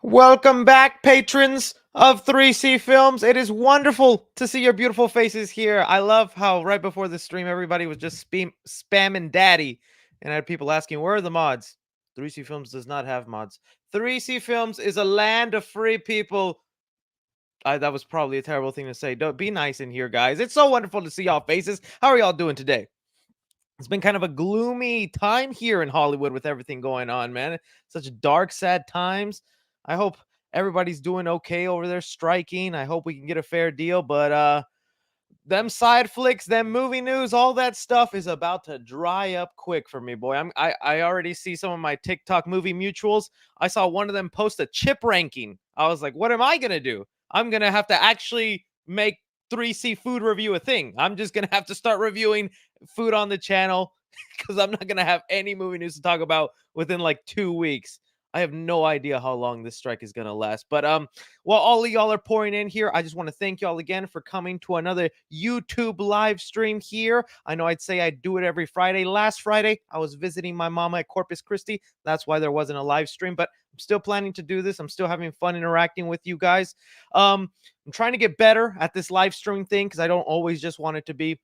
Welcome back, patrons of 3C Films. It is wonderful to see your beautiful faces here. I love how right before the stream, everybody was just spamming daddy, and I had people asking, where are the mods? 3C Films does not have mods. 3C Films is a land of free people. That was probably a terrible thing to say. Don't be nice in here, guys. It's so wonderful to see y'all faces. How are y'all doing today? It's been kind of a gloomy time here in Hollywood with everything going on, man. Such dark, sad times. I hope everybody's doing okay over there striking. I hope we can get a fair deal, but them side flicks, them movie news, all that stuff is about to dry up quick for me, boy. I already see some of my TikTok movie mutuals. I saw one of them post a chip ranking. I was like, what am I gonna do? I'm gonna have to actually make 3C food review a thing. I'm just gonna have to start reviewing food on the channel because I'm not gonna have any movie news to talk about within like 2 weeks. I have no idea how long this strike is gonna last. But while all of y'all are pouring in here, I just want to thank y'all again for coming to another YouTube live stream here. I know I'd say I'd do it every Friday. Last Friday, I was visiting my mama at Corpus Christi. That's why there wasn't a live stream, but I'm still planning to do this. I'm still having fun interacting with you guys. I'm trying to get better at this live stream thing because I don't always just want it to be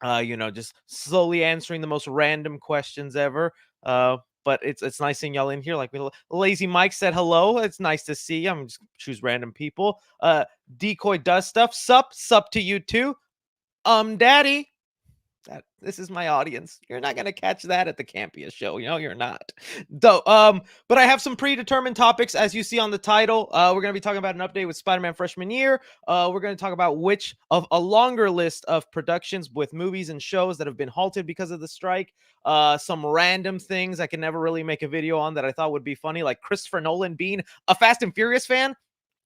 just slowly answering the most random questions ever. But it's nice seeing y'all in here. Like Lazy Mike said hello. It's nice to see you. I'm just choose random people. Decoy does stuff. Sup to you too. Daddy. This is my audience. You're not gonna catch that at the Campia show, you're not. Though, but I have some predetermined topics, as you see on the title. We're gonna be talking about an update with Spider-Man freshman year. We're gonna talk about which of a longer list of productions with movies and shows that have been halted because of the strike. Some random things I can never really make a video on that I thought would be funny, like Christopher Nolan being a Fast and Furious fan.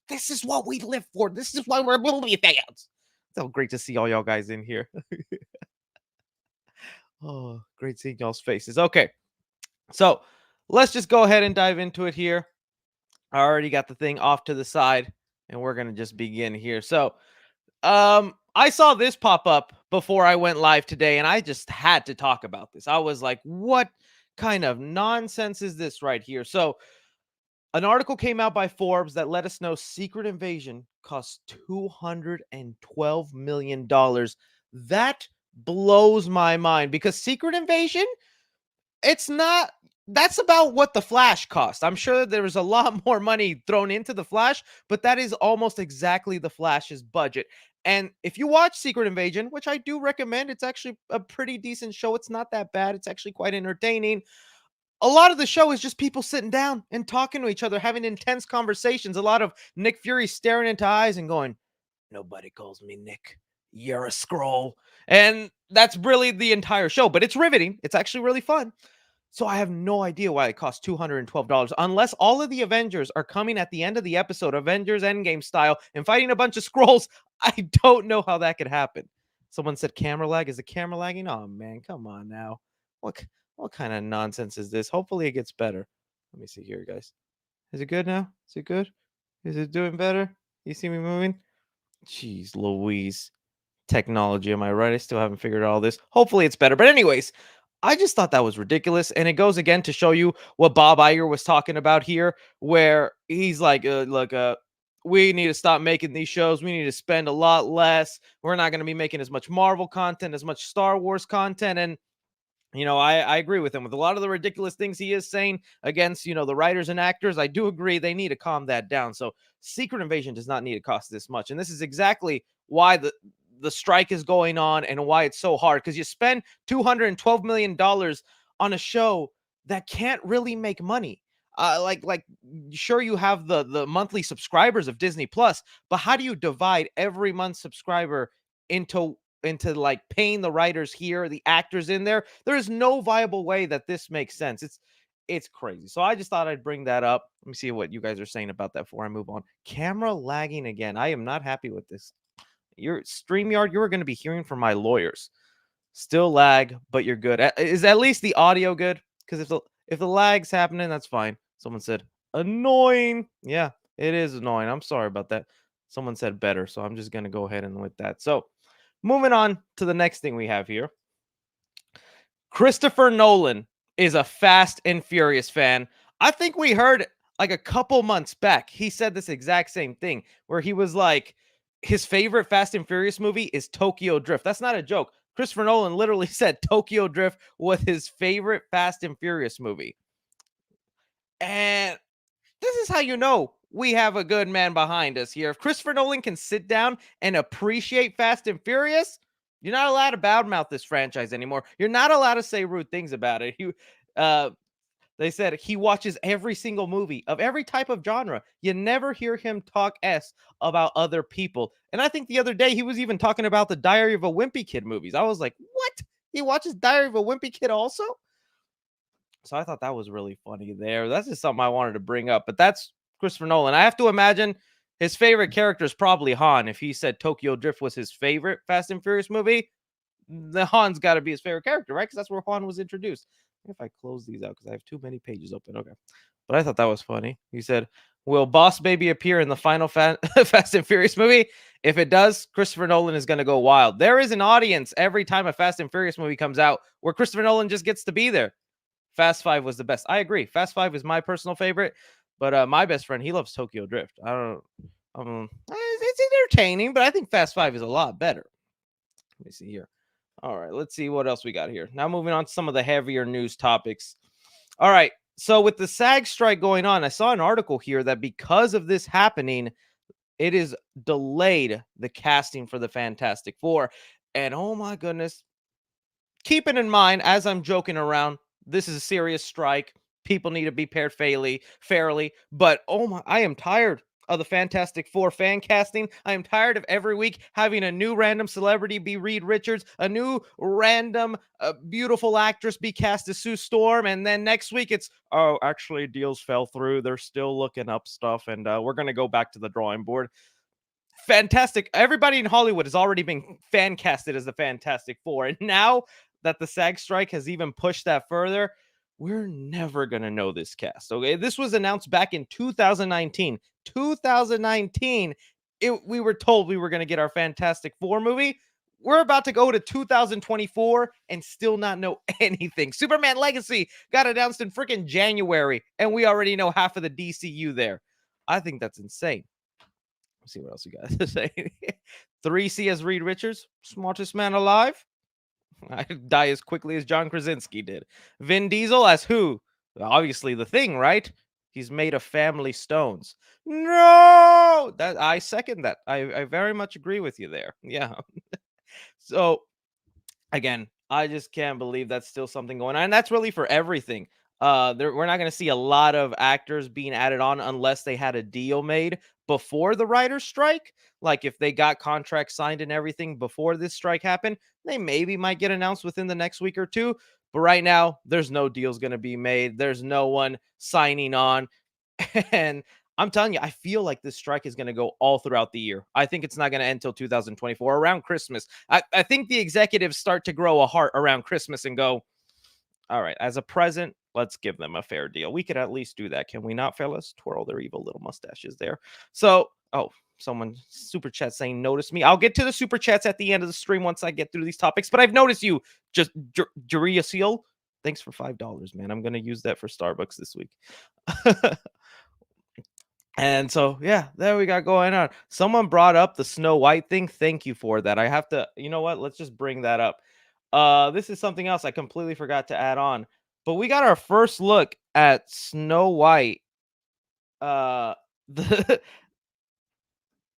This is what we live for. This is why we're movie fans. It's so great to see all y'all guys in here. Oh, great seeing y'all's faces. Okay, so let's just go ahead and dive into it here. I already got the thing off to the side, and we're gonna just begin here. So, I saw this pop up before I went live today, and I just had to talk about this. I was like, what kind of nonsense is this right here? So, an article came out by Forbes that let us know Secret Invasion cost $212 million. That blows my mind because Secret Invasion, it's not, that's about what the Flash cost. I'm sure there was a lot more money thrown into the Flash, but that is almost exactly the Flash's budget. And if you watch Secret Invasion, which I do recommend, it's actually a pretty decent show. It's not that bad. It's actually quite entertaining. A lot of the show is just people sitting down and talking to each other, having intense conversations. A lot of Nick Fury staring into eyes and going, nobody calls me Nick. You're a scroll. And that's really the entire show, but it's riveting. It's actually really fun. So I have no idea why it costs $212 unless all of the Avengers are coming at the end of the episode, Avengers Endgame style, and fighting a bunch of scrolls. I don't know how that could happen. Someone said camera lag. Is the camera lagging? Oh man, come on now. What what kind of nonsense is this? Hopefully it gets better. Let me see here, guys. Is it good now? Is it good? Is it doing better? You see me moving? Jeez Louise. Technology, am I right? I still haven't figured out all this. Hopefully it's better. But anyways, I just thought that was ridiculous. And it goes again to show you what Bob Iger was talking about here, where he's like, look, we need to stop making these shows. We need to spend a lot less. We're not going to be making as much Marvel content, as much Star Wars content. And I agree with him with a lot of the ridiculous things he is saying against, the writers and actors. I do agree they need to calm that down. So Secret Invasion does not need to cost this much. And this is exactly why the strike is going on and why it's so hard, because you spend $212 million on a show that can't really make money. Like sure, you have the monthly subscribers of Disney Plus, but how do you divide every month subscriber into like paying the writers here, the actors in there? There is no viable way that this makes sense. It's crazy. So I just thought I'd bring that up. Let me see what you guys are saying about that before I move on. Camera lagging again. I am not happy with this. Your StreamYard, you are going to be hearing from my lawyers. Still lag, but you're good. Is at least the audio good? Because if the lag's happening, that's fine. Someone said annoying. Yeah, it is annoying. I'm sorry about that. Someone said better, so I'm just going to go ahead and with that. So moving on to the next thing we have here. Christopher Nolan is a Fast and Furious fan. I think we heard like a couple months back, he said this exact same thing where he was like, his favorite Fast and Furious movie is Tokyo Drift. That's not a joke. Christopher Nolan literally said Tokyo Drift was his favorite Fast and Furious movie. And this is how you know we have a good man behind us here. If Christopher Nolan can sit down and appreciate Fast and Furious, you're not allowed to badmouth this franchise anymore. You're not allowed to say rude things about it. Uh, they said he watches every single movie of every type of genre. You never hear him talk S about other people. And I think the other day he was even talking about the Diary of a Wimpy Kid movies. I was like, what? He watches Diary of a Wimpy Kid also? So I thought that was really funny there. That's just something I wanted to bring up. But that's Christopher Nolan. I have to imagine his favorite character is probably Han. If he said Tokyo Drift was his favorite Fast and Furious movie, the Han's got to be his favorite character, right? Because that's where Han was introduced. If I close these out because I have too many pages open. Okay. But I thought that was funny. He said, will Boss Baby appear in the final Fast and Furious movie? If it does, Christopher Nolan is going to go wild. There is an audience every time a Fast and Furious movie comes out where Christopher Nolan just gets to be there. Fast 5 was the best. I agree. Fast 5 is my personal favorite, but my best friend, he loves Tokyo Drift. I don't it's entertaining, but I think Fast 5 is a lot better. Let me see here. All right, let's see what else we got here. Now moving on to some of the heavier news topics. All right, so with the SAG strike going on, I saw an article here that because of this happening, it is delayed the casting for the Fantastic Four. And oh my goodness, keeping in mind, as I'm joking around, this is a serious strike. People need to be paired fairly. But oh my, I am tired of the Fantastic Four fan casting. I am tired of every week having a new random celebrity be Reed Richards, a new random beautiful actress be cast as Sue Storm, and then next week it's, oh, actually deals fell through. They're still looking up stuff, and we're gonna go back to the drawing board. Fantastic. Everybody in Hollywood has already been fan casted as the Fantastic Four, and now that the SAG strike has even pushed that further, we're never going to know this cast. Okay. This was announced back in 2019. 2019, we were told we were going to get our Fantastic Four movie. We're about to go to 2024 and still not know anything. Superman Legacy got announced in freaking January, and we already know half of the DCU there. I think that's insane. Let's see what else you guys to say. 3C as Reed Richards, smartest man alive. I die as quickly as John Krasinski did. Vin Diesel as who? Obviously the Thing, right? He's made of family stones. No, that I second that. I very much agree with you there. Yeah. So again, I just can't believe that's still something going on. And that's really for everything. We're not going to see a lot of actors being added on unless they had a deal made before the writer's strike. Like if they got contracts signed and everything before this strike happened, they maybe might get announced within the next week or two. But right now, there's no deals going to be made. There's no one signing on. And I'm telling you, I feel like this strike is going to go all throughout the year. I think it's not going to end until 2024, around Christmas. I think the executives start to grow a heart around Christmas and go, all right, as a present, let's give them a fair deal. We could at least do that. Can we not, fellas? Twirl their evil little mustaches there. So, oh, someone super chat saying, notice me. I'll get to the super chats at the end of the stream once I get through these topics, but I've noticed you, just Juria Seal. Thanks for $5, man. I'm going to use that for Starbucks this week. And so, yeah, there we got going on. Someone brought up the Snow White thing. Thank you for that. I have to, you know what? Let's just bring that up. This is something else I completely forgot to add on. But we got our first look at Snow White. The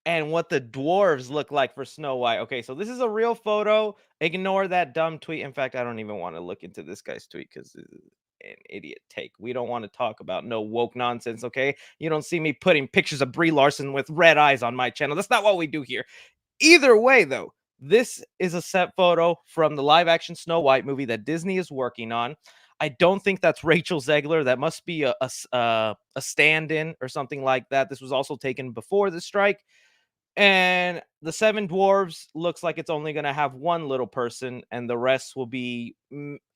and what the dwarves look like for Snow White. Okay, so this is a real photo. Ignore that dumb tweet. In fact, I don't even want to look into this guy's tweet because an idiot take. We don't want to talk about no woke nonsense, okay? You don't see me putting pictures of Brie Larson with red eyes on my channel. That's not what we do here. Either way, though, this is a set photo from the live-action Snow White movie that Disney is working on. I don't think that's Rachel Zegler. That must be a stand-in or something like that. This was also taken before the strike. And the Seven Dwarves looks like it's only going to have one little person, and the rest will be.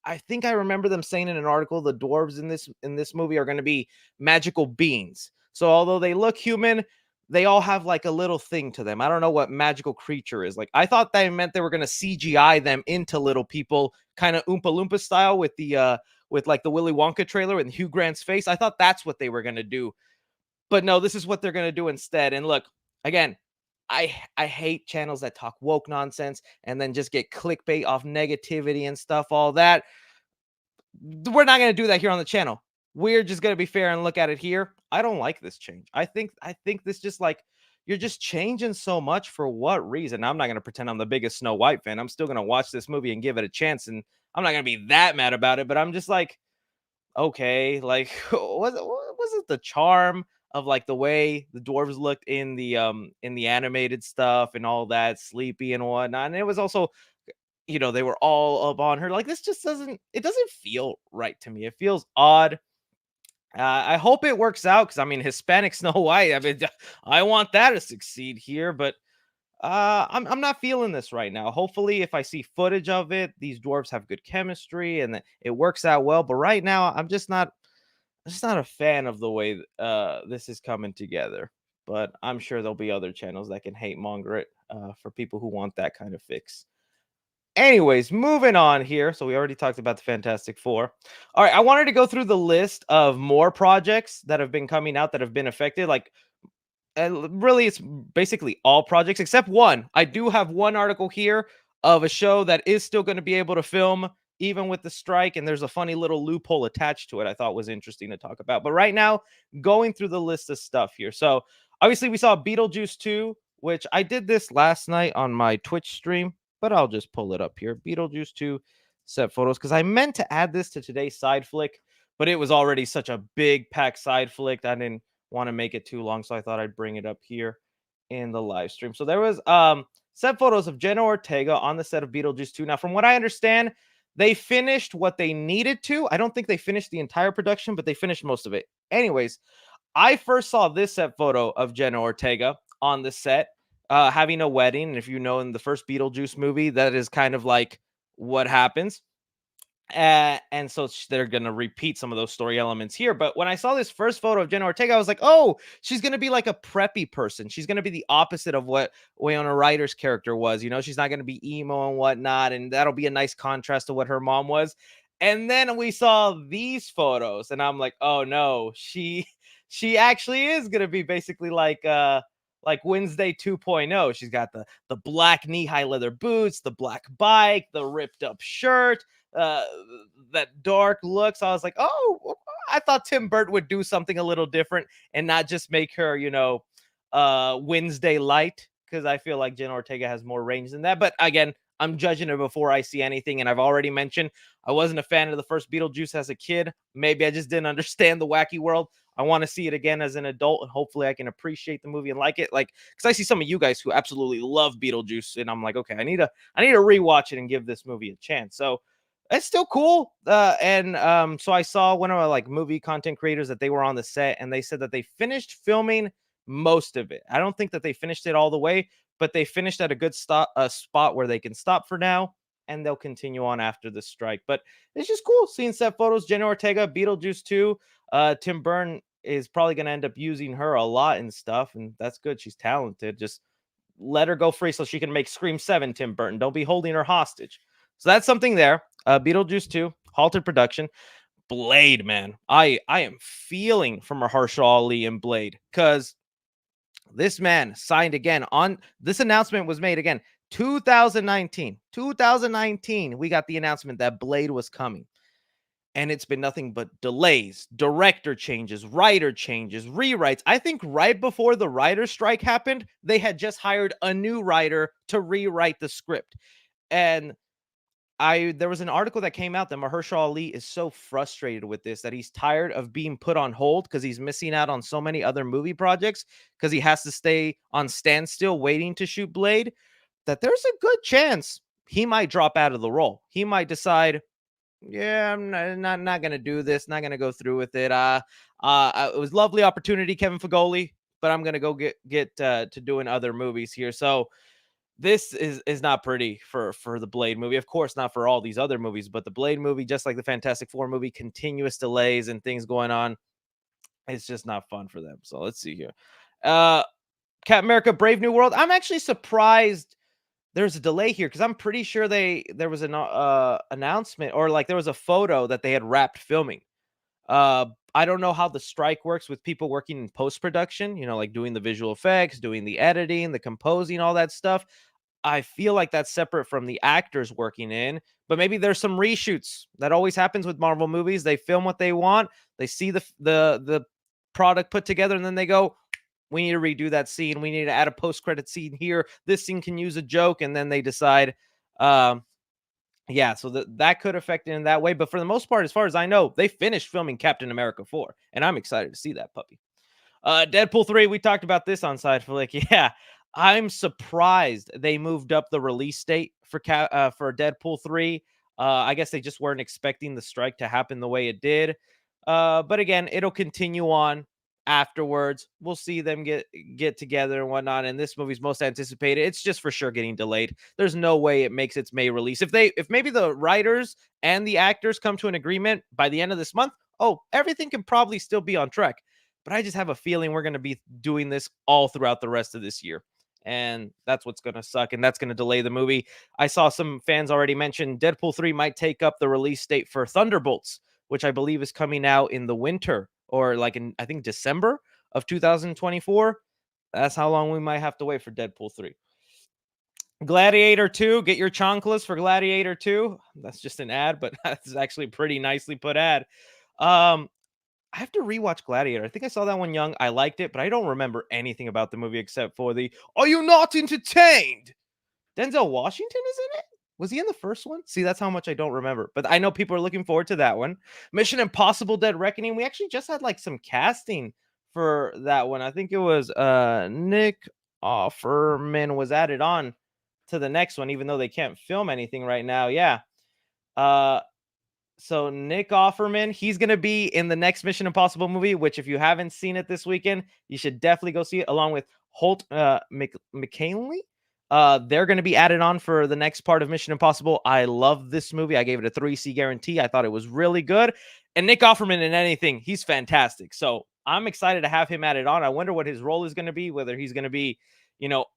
I think I remember them saying in an article the dwarves in this movie are going to be magical beings. So although they look human, they all have like a little thing to them. I don't know what magical creature is. Like I thought that meant they were going to CGI them into little people, kind of Oompa Loompa style with the with like the Willy Wonka trailer and Hugh Grant's face. I thought that's what they were going to do. But no, this is what they're gonna do instead. And look, again, I hate channels that talk woke nonsense and then just get clickbait off negativity and stuff, all that. We're not gonna do that here on the channel. We're just gonna be fair and look at it here. I don't like this change. I think this just like you're just changing so much for what reason? I'm not gonna pretend I'm the biggest Snow White fan. I'm still gonna watch this movie and give it a chance, and I'm not gonna be that mad about it. But I'm just like, okay, like was it the charm of like the way the dwarves looked in the animated stuff and all that sleepy and whatnot, and it was also, they were all up on her. Like this just doesn't feel right to me. It feels odd. I hope it works out because I mean Hispanic Snow White. I mean, I want that to succeed here, but I'm not feeling this right now. Hopefully, if I see footage of it, these dwarves have good chemistry and it works out well. But right now, I'm just not a fan of the way this is coming together. But I'm sure there'll be other channels that can hate monger it for people who want that kind of fix. Anyways, moving on here. So we already talked about the Fantastic Four. All right, I wanted to go through the list of more projects that have been coming out that have been affected. Like, and really, it's basically all projects except one. I do have one article here of a show that is still going to be able to film even with the strike, and there's a funny little loophole attached to it. I thought was interesting to talk about. But right now, going through the list of stuff here. So obviously, we saw Beetlejuice 2, which I did this last night on my Twitch stream, but I'll just pull it up here. Beetlejuice 2 set photos because I meant to add this to today's side flick, but it was already such a big pack side flick. I didn't want to make it too long, so I thought I'd bring it up here in the live stream. So there was set photos of Jenna Ortega on the set of Beetlejuice 2. Now, from what I understand, they finished what they needed to. I don't think they finished the entire production, but they finished most of it. Anyways, I first saw this set photo of Jenna Ortega on the set having a wedding. And if you know in the first Beetlejuice movie, that is kind of like what happens. And so they're going to repeat some of those story elements here. But when I saw this first photo of Jenna Ortega, I was like, oh, she's going to be like a preppy person. She's going to be the opposite of what Winona Ryder's character was. She's not going to be emo and whatnot. And that'll be a nice contrast to what her mom was. And then we saw these photos and I'm like, oh no, she actually is going to be basically like Wednesday 2.0. She's got the black knee-high leather boots, the black bike, the ripped up shirt, uh that dark look. So I was like, oh, I thought Tim Burton would do something a little different and not just make her, Wednesday light, because I feel like Jen Ortega has more range than that. But again, I'm judging her before I see anything, and I've already mentioned I wasn't a fan of the first Beetlejuice as a kid. Maybe I just didn't understand the wacky world. I want to see it again as an adult, and hopefully I can appreciate the movie and like it. Like, because I see some of you guys who absolutely love Beetlejuice, and I'm like, okay, I need to rewatch it and give this movie a chance. So it's still cool. And so I saw one of my like movie content creators that they were on the set, and they said that they finished filming most of it. I don't think that they finished it all the way, but they finished at a good spot where they can stop for now, and they'll continue on after the strike. But it's just cool seeing set photos. Jenna Ortega, Beetlejuice 2. Tim Burton is probably going to end up using her a lot and stuff, and that's good. She's talented. Just let her go free so she can make Scream 7, Tim Burton. Don't be holding her hostage. So that's something there. Beetlejuice 2, halted production. Blade, man. I am feeling from Mahershala Ali and Blade, because this man signed again on this announcement was made again 2019 we got the announcement that Blade was coming, and it's been nothing but delays, director changes, writer changes, rewrites. I think right before the writer strike happened, they had just hired a new writer to rewrite the script. And there was an article that came out that Mahershala Ali is so frustrated with this, that he's tired of being put on hold because he's missing out on so many other movie projects because he has to stay on standstill waiting to shoot Blade, that there's a good chance he might drop out of the role. He might decide, yeah, I'm not gonna do this, not gonna go through with it. It was lovely opportunity, Kevin Feige, but I'm gonna go get to doing other movies here. So this is not pretty for the Blade movie. Of course, not for all these other movies, but the Blade movie, just like the Fantastic Four movie, continuous delays and things going on. It's just not fun for them. So let's see here. Captain America: Brave New World. I'm actually surprised there's a delay here, because I'm pretty sure there was an announcement, or like there was a photo that they had wrapped filming. Uh, I don't know how the strike works with people working in post production, like doing the visual effects, doing the editing, the composing, all that stuff. I feel like that's separate from the actors working in, but maybe there's some reshoots. That always happens with Marvel movies. They film what they want, they see the product put together, and then they go, we need to redo that scene. We need to add a post-credit scene here. This scene can use a joke, and then they decide, um, yeah, so that could affect it in that way. But for the most part, as far as I know, they finished filming Captain America 4, and I'm excited to see that puppy. Deadpool 3, we talked about this on Side Flick. Yeah, I'm surprised they moved up the release date for Deadpool 3. I guess they just weren't expecting the strike to happen the way it did. But again, it'll continue on afterwards. We'll see them get together and whatnot. And this movie's most anticipated. It's just for sure getting delayed. There's no way it makes its May release. If maybe the writers and the actors come to an agreement by the end of this month, oh, everything can probably still be on track. But I just have a feeling we're going to be doing this all throughout the rest of this year. And that's what's going to suck. And that's going to delay the movie. I saw some fans already mention Deadpool 3 might take up the release date for Thunderbolts, which I believe is coming out in the winter or like in, I think, December of 2024. That's how long we might have to wait for Deadpool 3. Gladiator 2, get your chanclas for Gladiator 2. That's just an ad, but that's actually a pretty nicely put ad. I have to rewatch Gladiator. I think I saw that one young. I liked it, but I don't remember anything about the movie except for the "Are you not entertained?" Denzel Washington is in it. Was he in the first one? See, that's how much I don't remember. But I know people are looking forward to that one. Mission Impossible: Dead Reckoning. We actually just had like some casting for that one. I think it was Nick Offerman was added on to the next one, even though they can't film anything right now. Yeah. Uh so Nick Offerman, he's going to be in the next Mission Impossible movie, which if you haven't seen it this weekend, you should definitely go see it along with Holt McKinley. They're going to be added on for the next part of Mission Impossible. I love this movie. I gave it a 3C guarantee. I thought it was really good. And Nick Offerman in anything, he's fantastic. So I'm excited to have him added on. I wonder what his role is going to be, whether he's going to be,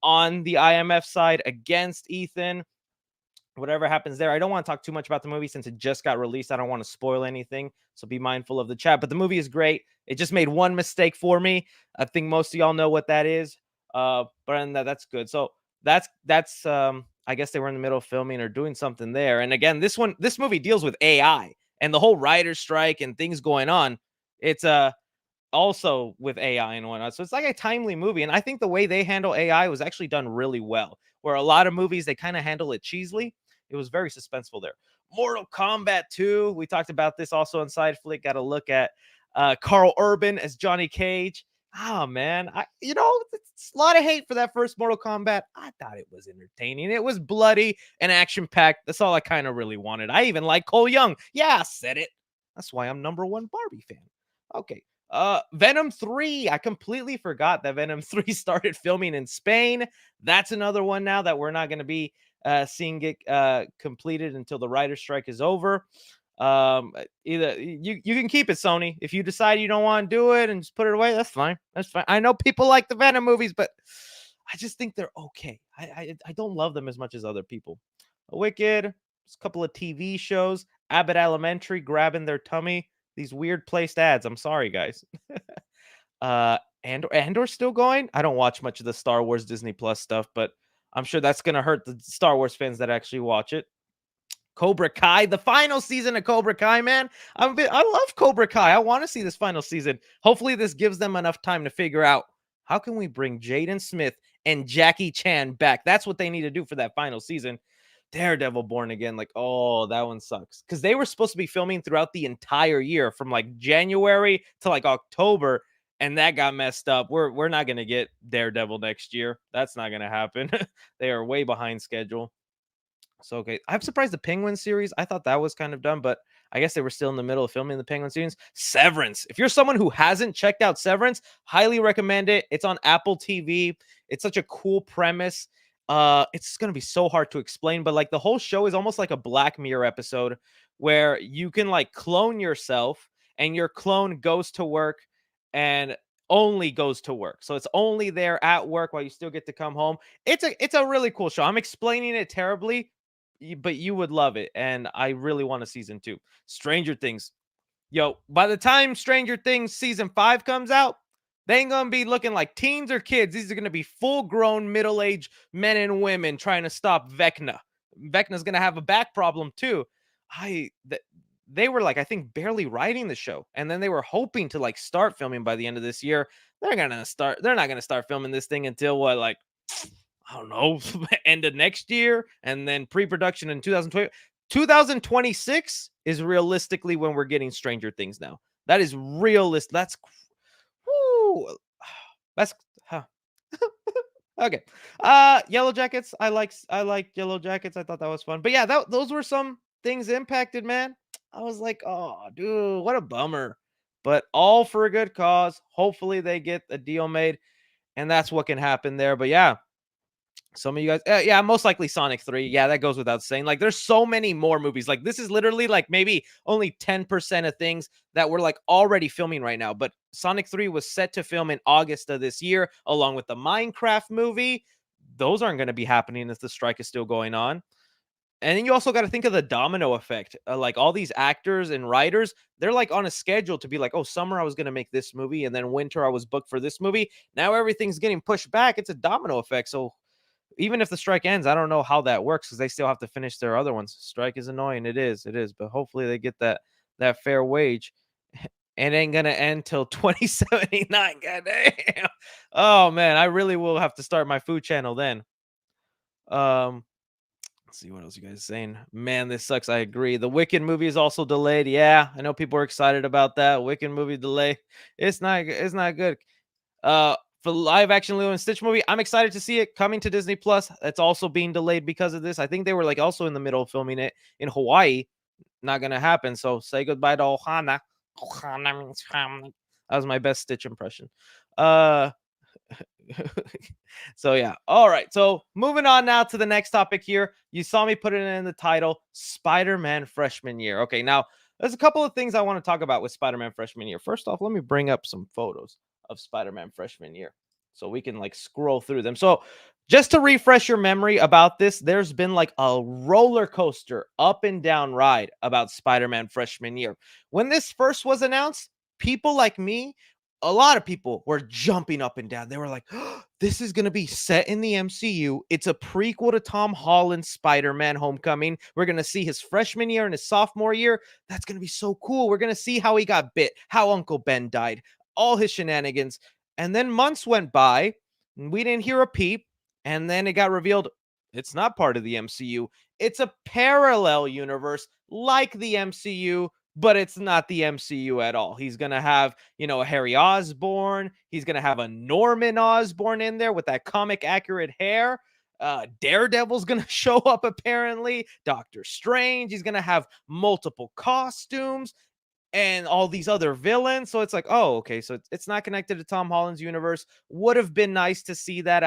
on the IMF side against Ethan, whatever happens there. I don't want to talk too much about the movie since it just got released. I don't want to spoil anything, so be mindful of the chat. But the movie is great. It just made one mistake for me. I think most of y'all know what that is. But that's good. So that's I guess they were in the middle of filming or doing something there. And again, this movie deals with AI and the whole writer's strike and things going on. It's also with AI and whatnot. So it's like a timely movie. And I think the way they handle AI was actually done really well. Where a lot of movies, they kind of handle it cheesily. It was very suspenseful there. Mortal Kombat 2. We talked about this also on Side Flick. Got to look at Carl Urban as Johnny Cage. Oh, man. It's a lot of hate for that first Mortal Kombat. I thought it was entertaining. It was bloody and action-packed. That's all I kind of really wanted. I even like Cole Young. Yeah, I said it. That's why I'm number one Barbie fan. Okay. Venom 3. I completely forgot that Venom 3 started filming in Spain. That's another one now that we're not going to be seeing get completed until the writer's strike is over. Either you can keep it, Sony. If you decide you don't want to do it and just put it away, that's fine. That's fine. I know people like the Venom movies, but I just think they're okay. I don't love them as much as other people. Wicked, a couple of TV shows, Abbott Elementary grabbing their tummy. These weird placed ads. I'm sorry, guys. Andor still going? I don't watch much of the Star Wars Disney Plus stuff, but I'm sure that's gonna hurt the Star Wars fans that actually watch it. Cobra Kai, the final season of Cobra Kai, man. I love Cobra Kai. I want to see this final season. Hopefully, this gives them enough time to figure out how can we bring Jaden Smith and Jackie Chan back. That's what they need to do for that final season. Daredevil Born Again, like, oh, that one sucks. Because they were supposed to be filming throughout the entire year from like January to like October, and that got messed up. We're not gonna get Daredevil next year. That's not gonna happen. They are way behind schedule. So okay. I'm surprised the Penguin series. I thought that was kind of done, but I guess they were still in the middle of filming the Penguin series. Severance. If you're someone who hasn't checked out Severance, highly recommend it. It's on Apple TV. It's such a cool premise. It's gonna be so hard to explain, but like the whole show is almost like a Black Mirror episode where you can like clone yourself and your clone goes to work and only goes to work. So it's only there at work while you still get to come home. It's a really cool show. I'm explaining it terribly, but you would love it. And I really want a season 2. Stranger Things. Yo, by the time Stranger Things season 5 comes out, they ain't gonna be looking like teens or kids. These are gonna be full-grown, middle-aged men and women trying to stop Vecna. Vecna's gonna have a back problem too. They were like, I think, barely writing the show, and then they were hoping to like start filming by the end of this year. They're not gonna start filming this thing until what, like, I don't know, end of next year, and then pre-production in 2020. 2026 is realistically when we're getting Stranger Things now. That is realist. Woo, that's huh. Okay. Yellow Jackets. I like Yellow Jackets. I thought that was fun. But yeah, those were some things impacted, man. I was like, oh, dude, what a bummer. But all for a good cause. Hopefully they get a deal made, and that's what can happen there. But yeah, some of you guys, yeah, most likely Sonic 3. Yeah, that goes without saying. Like, there's so many more movies. Like, this is literally like maybe only 10% of things that we're like already filming right now. But Sonic 3 was set to film in August of this year, along with the Minecraft movie. Those aren't going to be happening if the strike is still going on. And then you also got to think of the domino effect. Like, all these actors and writers, they're like on a schedule to be like, oh, summer I was going to make this movie, and then winter I was booked for this movie. Now everything's getting pushed back. It's a domino effect. So even if the strike ends, I don't know how that works because they still have to finish their other ones. Strike is annoying. It is. But hopefully they get that fair wage. It ain't gonna end till 2079. God damn. Oh man, I really will have to start my food channel then. Um, let's see what else you guys are saying. Man, this sucks. I agree. The Wicked movie is also delayed. Yeah, I know people are excited about that. Wicked movie delay. It's not good. For the live action Lilo and Stitch movie, I'm excited to see it coming to Disney Plus. It's also being delayed because of this. I think they were like also in the middle of filming it in Hawaii. Not gonna happen. So say goodbye to Ohana. Ohana means family. That was my best Stitch impression. Uh so yeah. All right. So moving on now to the next topic here. You saw me put it in the title, Spider-Man freshman year. Okay, now there's a couple of things I want to talk about with Spider-Man freshman year. First off, let me bring up some photos of Spider-Man freshman year so we can like scroll through them. So just to refresh your memory about this, there's been like a roller coaster up and down ride about Spider-Man freshman year. When this first was announced, people like me, a lot of people were jumping up and down. They were like, oh, this is going to be set in the MCU. It's a prequel to Tom Holland's Spider-Man Homecoming. We're going to see his freshman year and his sophomore year. That's going to be so cool. We're going to see how he got bit, how Uncle Ben died, all his shenanigans. And then months went by, and we didn't hear a peep. And then it got revealed it's not part of the MCU. It's a parallel universe like the MCU, but it's not the MCU at all. He's going to have, a Harry Osborn. He's going to have a Norman Osborn in there with that comic accurate hair. Daredevil's going to show up apparently. Doctor Strange. He's going to have multiple costumes and all these other villains. So it's like, oh, okay. So it's not connected to Tom Holland's universe. Would have been nice to see that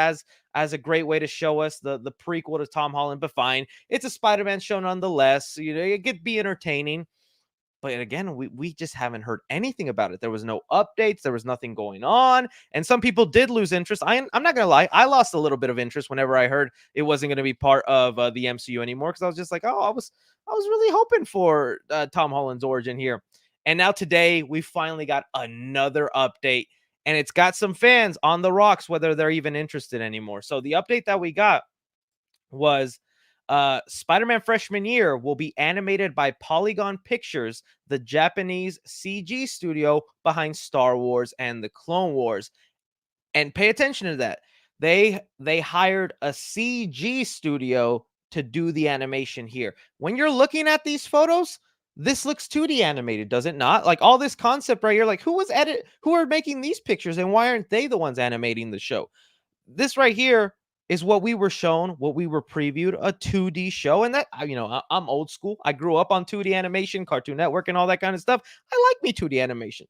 as a great way to show us the prequel to Tom Holland, but fine. It's a Spider-Man show nonetheless. It could be entertaining. But again, we just haven't heard anything about it. There was no updates. There was nothing going on. And some people did lose interest. I'm not going to lie. I lost a little bit of interest whenever I heard it wasn't going to be part of the MCU anymore. Because I was just like, oh, I was really hoping for Tom Holland's origin here. And now today, we finally got another update. And it's got some fans on the rocks, whether they're even interested anymore. So the update that we got was Spider-Man freshman year will be animated by Polygon Pictures, the Japanese CG studio behind Star Wars and the Clone Wars. And pay attention to that. They hired a CG studio to do the animation here. When you're looking at these photos, this looks 2D animated, does it not? Like all this concept right here, like who are making these pictures and why aren't they the ones animating the show? This right here is what we were shown, what we were previewed, a 2D show. And that, I'm old school. I grew up on 2D animation, Cartoon Network, and all that kind of stuff. I like me 2D animation.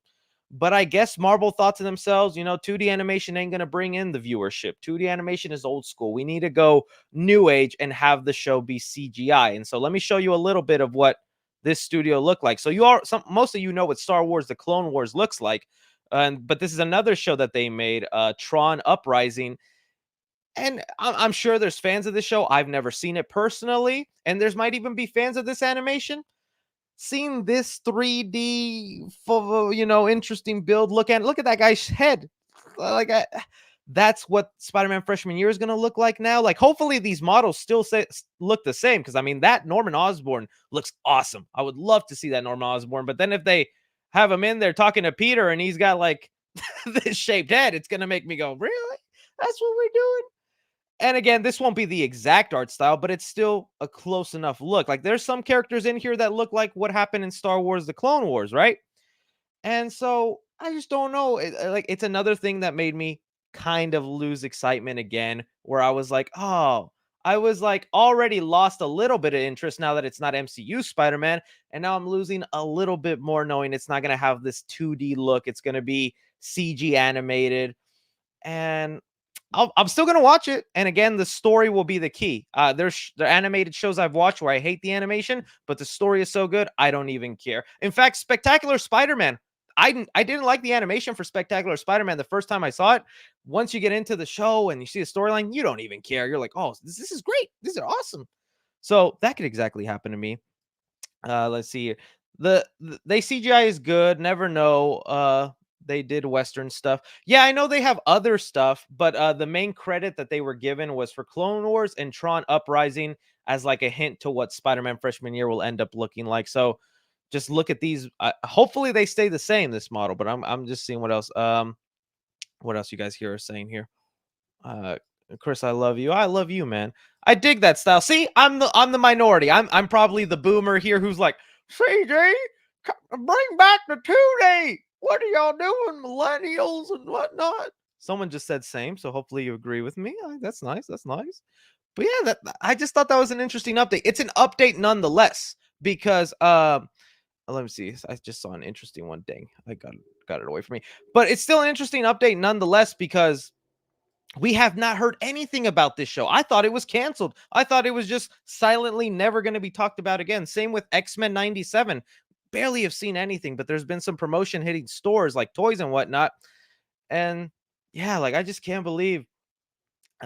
But I guess Marvel thought to themselves, 2D animation ain't going to bring in the viewership. 2D animation is old school. We need to go new age and have the show be CGI. And so let me show you a little bit of what this studio looked like. So most of you know what Star Wars, the Clone Wars looks like. But this is another show that they made, Tron Uprising. And I'm sure there's fans of this show. I've never seen it personally. And there's might even be fans of this animation. seeing this 3D, interesting build. Look at that guy's head. Like that's what Spider-Man freshman year is going to look like now. Like, hopefully these models still look the same, because I mean that Norman Osborn looks awesome. I would love to see that Norman Osborn, but then if they have him in there talking to Peter and he's got like this shaped head, it's going to make me go, really? That's what we're doing? And again, this won't be the exact art style, but it's still a close enough look. Like, there's some characters in here that look like what happened in Star Wars: The Clone Wars, right? And so I just don't know. Like, it's another thing that made me kind of lose excitement again, where I was like, oh, I was like already lost a little bit of interest now that it's not MCU Spider-Man. And now I'm losing a little bit more knowing it's not going to have this 2D look. It's going to be CG animated. And I'm still gonna watch it. And again, the story will be the key. There's the animated shows I've watched where I hate the animation, but the story is so good I don't even care. In fact, Spectacular Spider-Man, I didn't like the animation for Spectacular Spider-Man the first time I saw it. Once you get into the show and you see the storyline, you don't even care. You're like, oh, this is great. These are awesome. So that could exactly happen to me. Let's see here. They CGI is good. Never know. They did Western stuff. Yeah, I know they have other stuff, but the main credit that they were given was for Clone Wars and Tron Uprising as like a hint to what Spider-Man freshman year will end up looking like. So just look at these. Hopefully they stay the same, this model, but I'm just seeing what else. What else you guys here are saying here? Uh, Chris, I love you. I love you, man. I dig that style. See, I'm the minority. I'm probably the boomer here who's like, CJ, bring back the 2D. What are y'all doing, millennials and whatnot? Someone just said same, so hopefully you agree with me. That's nice. That's nice. But yeah, I just thought that was an interesting update. It's an update nonetheless, because let me see. I just saw an interesting one. Dang, I got it away from me. But it's still an interesting update nonetheless, because we have not heard anything about this show. I thought it was canceled. I thought it was just silently never going to be talked about again. Same with X-Men 97. Barely have seen anything, but there's been some promotion hitting stores like toys and whatnot. And yeah, like, I just can't believe,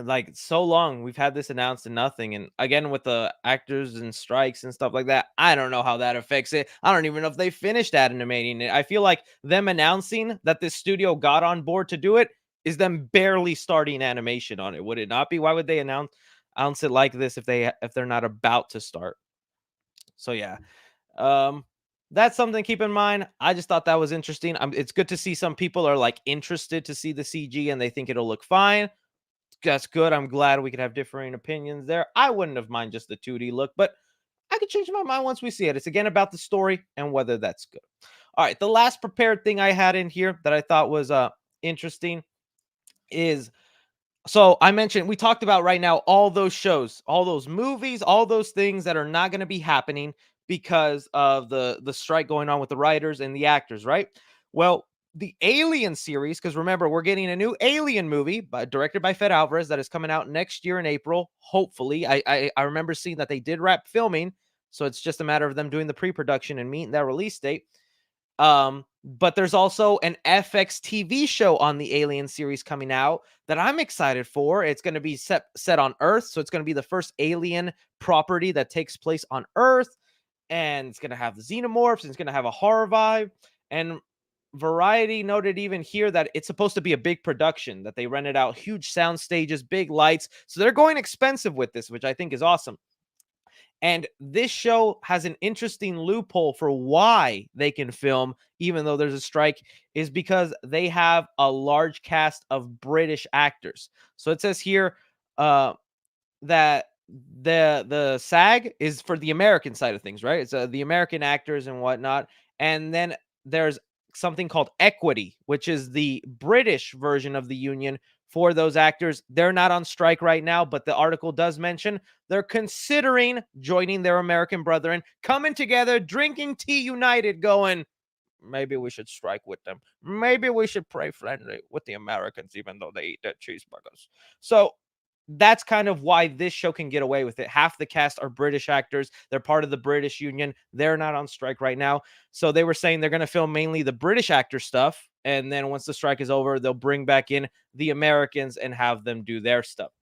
like, so long we've had this announced and nothing. And again, with the actors and strikes and stuff like that, I don't know how that affects it. I don't even know if they finished animating it. I feel like them announcing that this studio got on board to do it is them barely starting animation on it. Would it not be? Why would they announce it like this if they're not about to start? So yeah, um that's something to keep in mind. I just thought that was interesting. It's good to see some people are like interested to see the CG and they think it'll look fine. That's good. I'm glad we could have differing opinions there. I wouldn't have mind just the 2D look, but I could change my mind once we see it. It's again about the story and whether that's good. All right, the last prepared thing I had in here that I thought was interesting is, so I mentioned, we talked about right now all those shows, all those movies, all those things that are not going to be happening because of the strike going on with the writers and the actors, right? Well, the Alien series, because remember, we're getting a new Alien movie directed by Fed Alvarez that is coming out next year in April. Hopefully, I remember seeing that they did wrap filming, so it's just a matter of them doing the pre-production and meeting that release date. But there's also an FX TV show on the Alien series coming out that I'm excited for. It's going to be set on Earth, so it's going to be the first Alien property that takes place on Earth, and it's going to have the xenomorphs, and it's going to have a horror vibe. And Variety noted even here that it's supposed to be a big production, that they rented out huge sound stages, big lights, so they're going expensive with this, which I think is awesome. And this show has an interesting loophole for why they can film, even though there's a strike, is because they have a large cast of British actors. So it says here that the SAG is for the American side of things, right? It's the American actors and whatnot. And then there's something called Equity, which is the British version of the union for those actors. They're not on strike right now, but the article does mention they're considering joining their American brethren, coming together, drinking tea united, going, maybe we should strike with them. Maybe we should pray friendly with the Americans, even though they eat their cheeseburgers. So that's kind of why this show can get away with it. Half the cast are British actors. They're part of the British union. They're not on strike right now. So they were saying they're going to film mainly the British actor stuff. And then once the strike is over, they'll bring back in the Americans and have them do their stuff.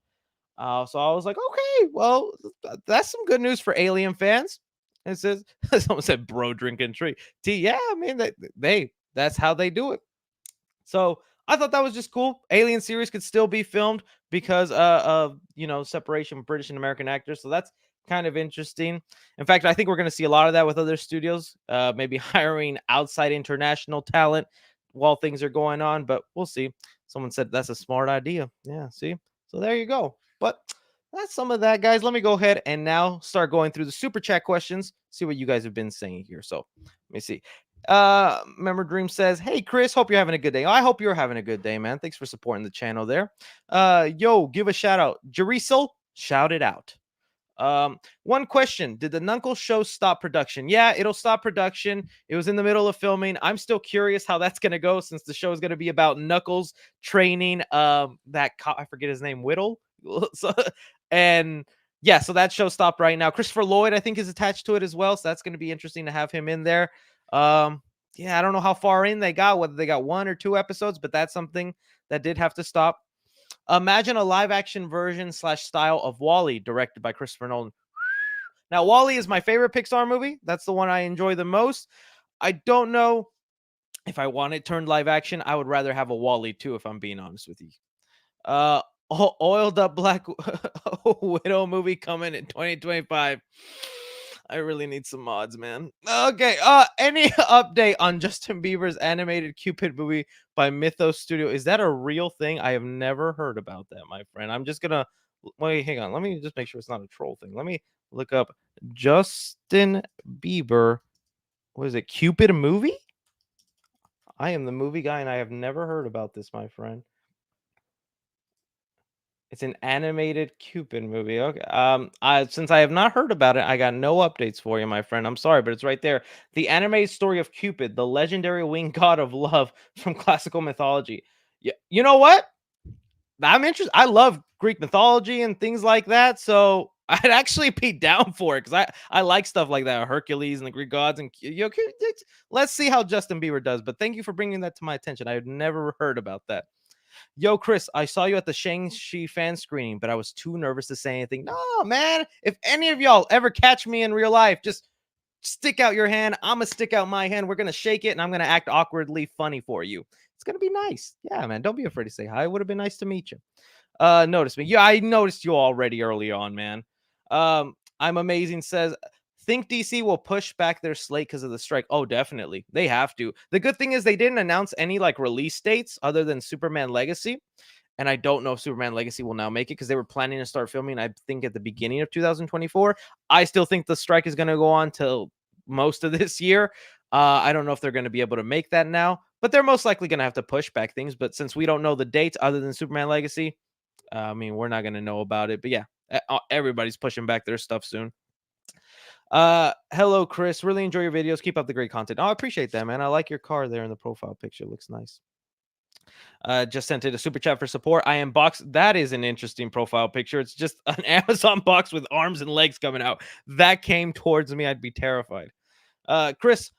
So I was like, okay, well, that's some good news for Alien fans. It says someone said bro drinking tree tea. Yeah, I mean that's how they do it. So I thought that was just cool. Alien series could still be filmed because of separation of British and American actors. So that's kind of interesting. In fact, I think we're going to see a lot of that with other studios, maybe hiring outside international talent while things are going on. But we'll see. Someone said that's a smart idea. Yeah, see. So there you go. But that's some of that, guys. Let me go ahead and now start going through the super chat questions. See what you guys have been saying here. So let me see. Remember Dream says, "Hey Chris, hope you're having a good day." I hope you're having a good day, man. Thanks for supporting the channel there. Yo, give a shout out. Jerisel, shout it out. One question: did the Knuckles show stop production? Yeah, it'll stop production. It was in the middle of filming. I'm still curious how that's gonna go since the show is gonna be about Knuckles training I forget his name, Whittle. So, and yeah, so that show stopped right now. Christopher Lloyd, I think, is attached to it as well. So that's gonna be interesting to have him in there. Um, yeah, I don't know how far in they got, whether they got 1 or 2 episodes, but that's something that did have to stop. Imagine a live action version slash style of Wall-E directed by Christopher Nolan. Now, Wall-E is my favorite Pixar movie. That's the one I enjoy the most. I don't know if I want it turned live action. I would rather have a Wall-E too, if I'm being honest with you. Uh, Oiled up Black Widow movie coming in 2025. I really need some mods, man. Okay. Any update on Justin Bieber's animated Cupid movie by Mythos Studio? Is that a real thing? I have never heard about that, my friend. I'm just gonna wait. Hang on. Let me just make sure it's not a troll thing. Let me look up Justin Bieber. What is it? Cupid movie? I am the movie guy, and I have never heard about this, my friend. It's an animated Cupid movie. Okay. Since I have not heard about it, I got no updates for you, my friend. I'm sorry, but it's right there. The animated story of Cupid, the legendary winged god of love from classical mythology. Yeah, you know what? I'm interested. I love Greek mythology and things like that, so I'd actually be down for it because I like stuff like that, Hercules and the Greek gods, and let's see how Justin Bieber does. But thank you for bringing that to my attention. I had never heard about that. Yo, Chris, I saw you at the Shang-Chi fan screening, but I was too nervous to say anything. No, man. If any of y'all ever catch me in real life, just stick out your hand. I'm going to stick out my hand. We're going to shake it, and I'm going to act awkwardly funny for you. It's going to be nice. Yeah, man. Don't be afraid to say hi. It would have been nice to meet you. Notice me. Yeah, I noticed you already early on, man. I'm amazing says, think DC will push back their slate because of the strike. Oh, definitely. They have to. The good thing is they didn't announce any like release dates other than Superman Legacy. And I don't know if Superman Legacy will now make it because they were planning to start filming, I think, at the beginning of 2024. I still think the strike is going to go on till most of this year. I don't know if they're going to be able to make that now, but they're most likely going to have to push back things. But since we don't know the dates other than Superman Legacy, I mean, we're not going to know about it. But yeah, everybody's pushing back their stuff soon. Hello, Chris. Really enjoy your videos. Keep up the great content. Oh, I appreciate that, man. I like your car there in the profile picture. It looks nice. Just sent it a super chat for support. I am box. That is an interesting profile picture. It's just an Amazon box with arms and legs coming out. That came towards me. I'd be terrified. Chris,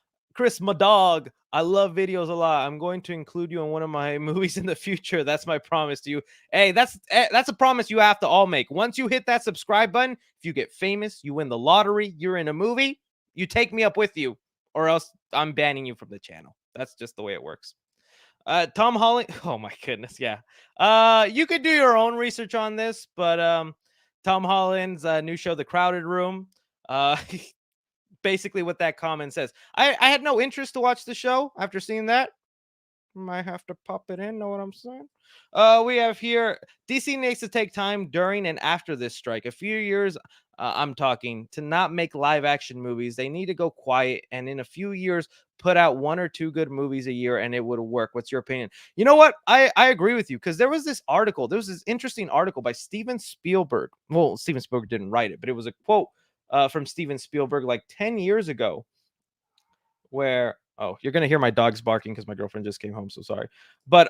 my dog. I love videos a lot. I'm going to include you in one of my movies in the future. That's my promise to you. Hey, that's a promise you have to all make. Once you hit that subscribe button, if you get famous, you win the lottery, you're in a movie, you take me up with you, or else I'm banning you from the channel. That's just the way it works. Tom Holland. Oh my goodness, yeah. You could do your own research on this, but Tom Holland's new show, The Crowded Room. Basically what that comment says. I had no interest to watch the show after seeing that. Might have to pop it in, know what I'm saying? We have here DC needs to take time during and after this strike. A few years, I'm talking, to not make live action movies. They need to go quiet and in a few years put out 1 or 2 good movies a year and it would work. What's your opinion? You know what? I agree with you because there was this interesting article by Steven Spielberg. Well, Steven Spielberg didn't write it, but it was a quote from Steven Spielberg like 10 years ago where you're gonna hear my dogs barking because my girlfriend just came home, so sorry. But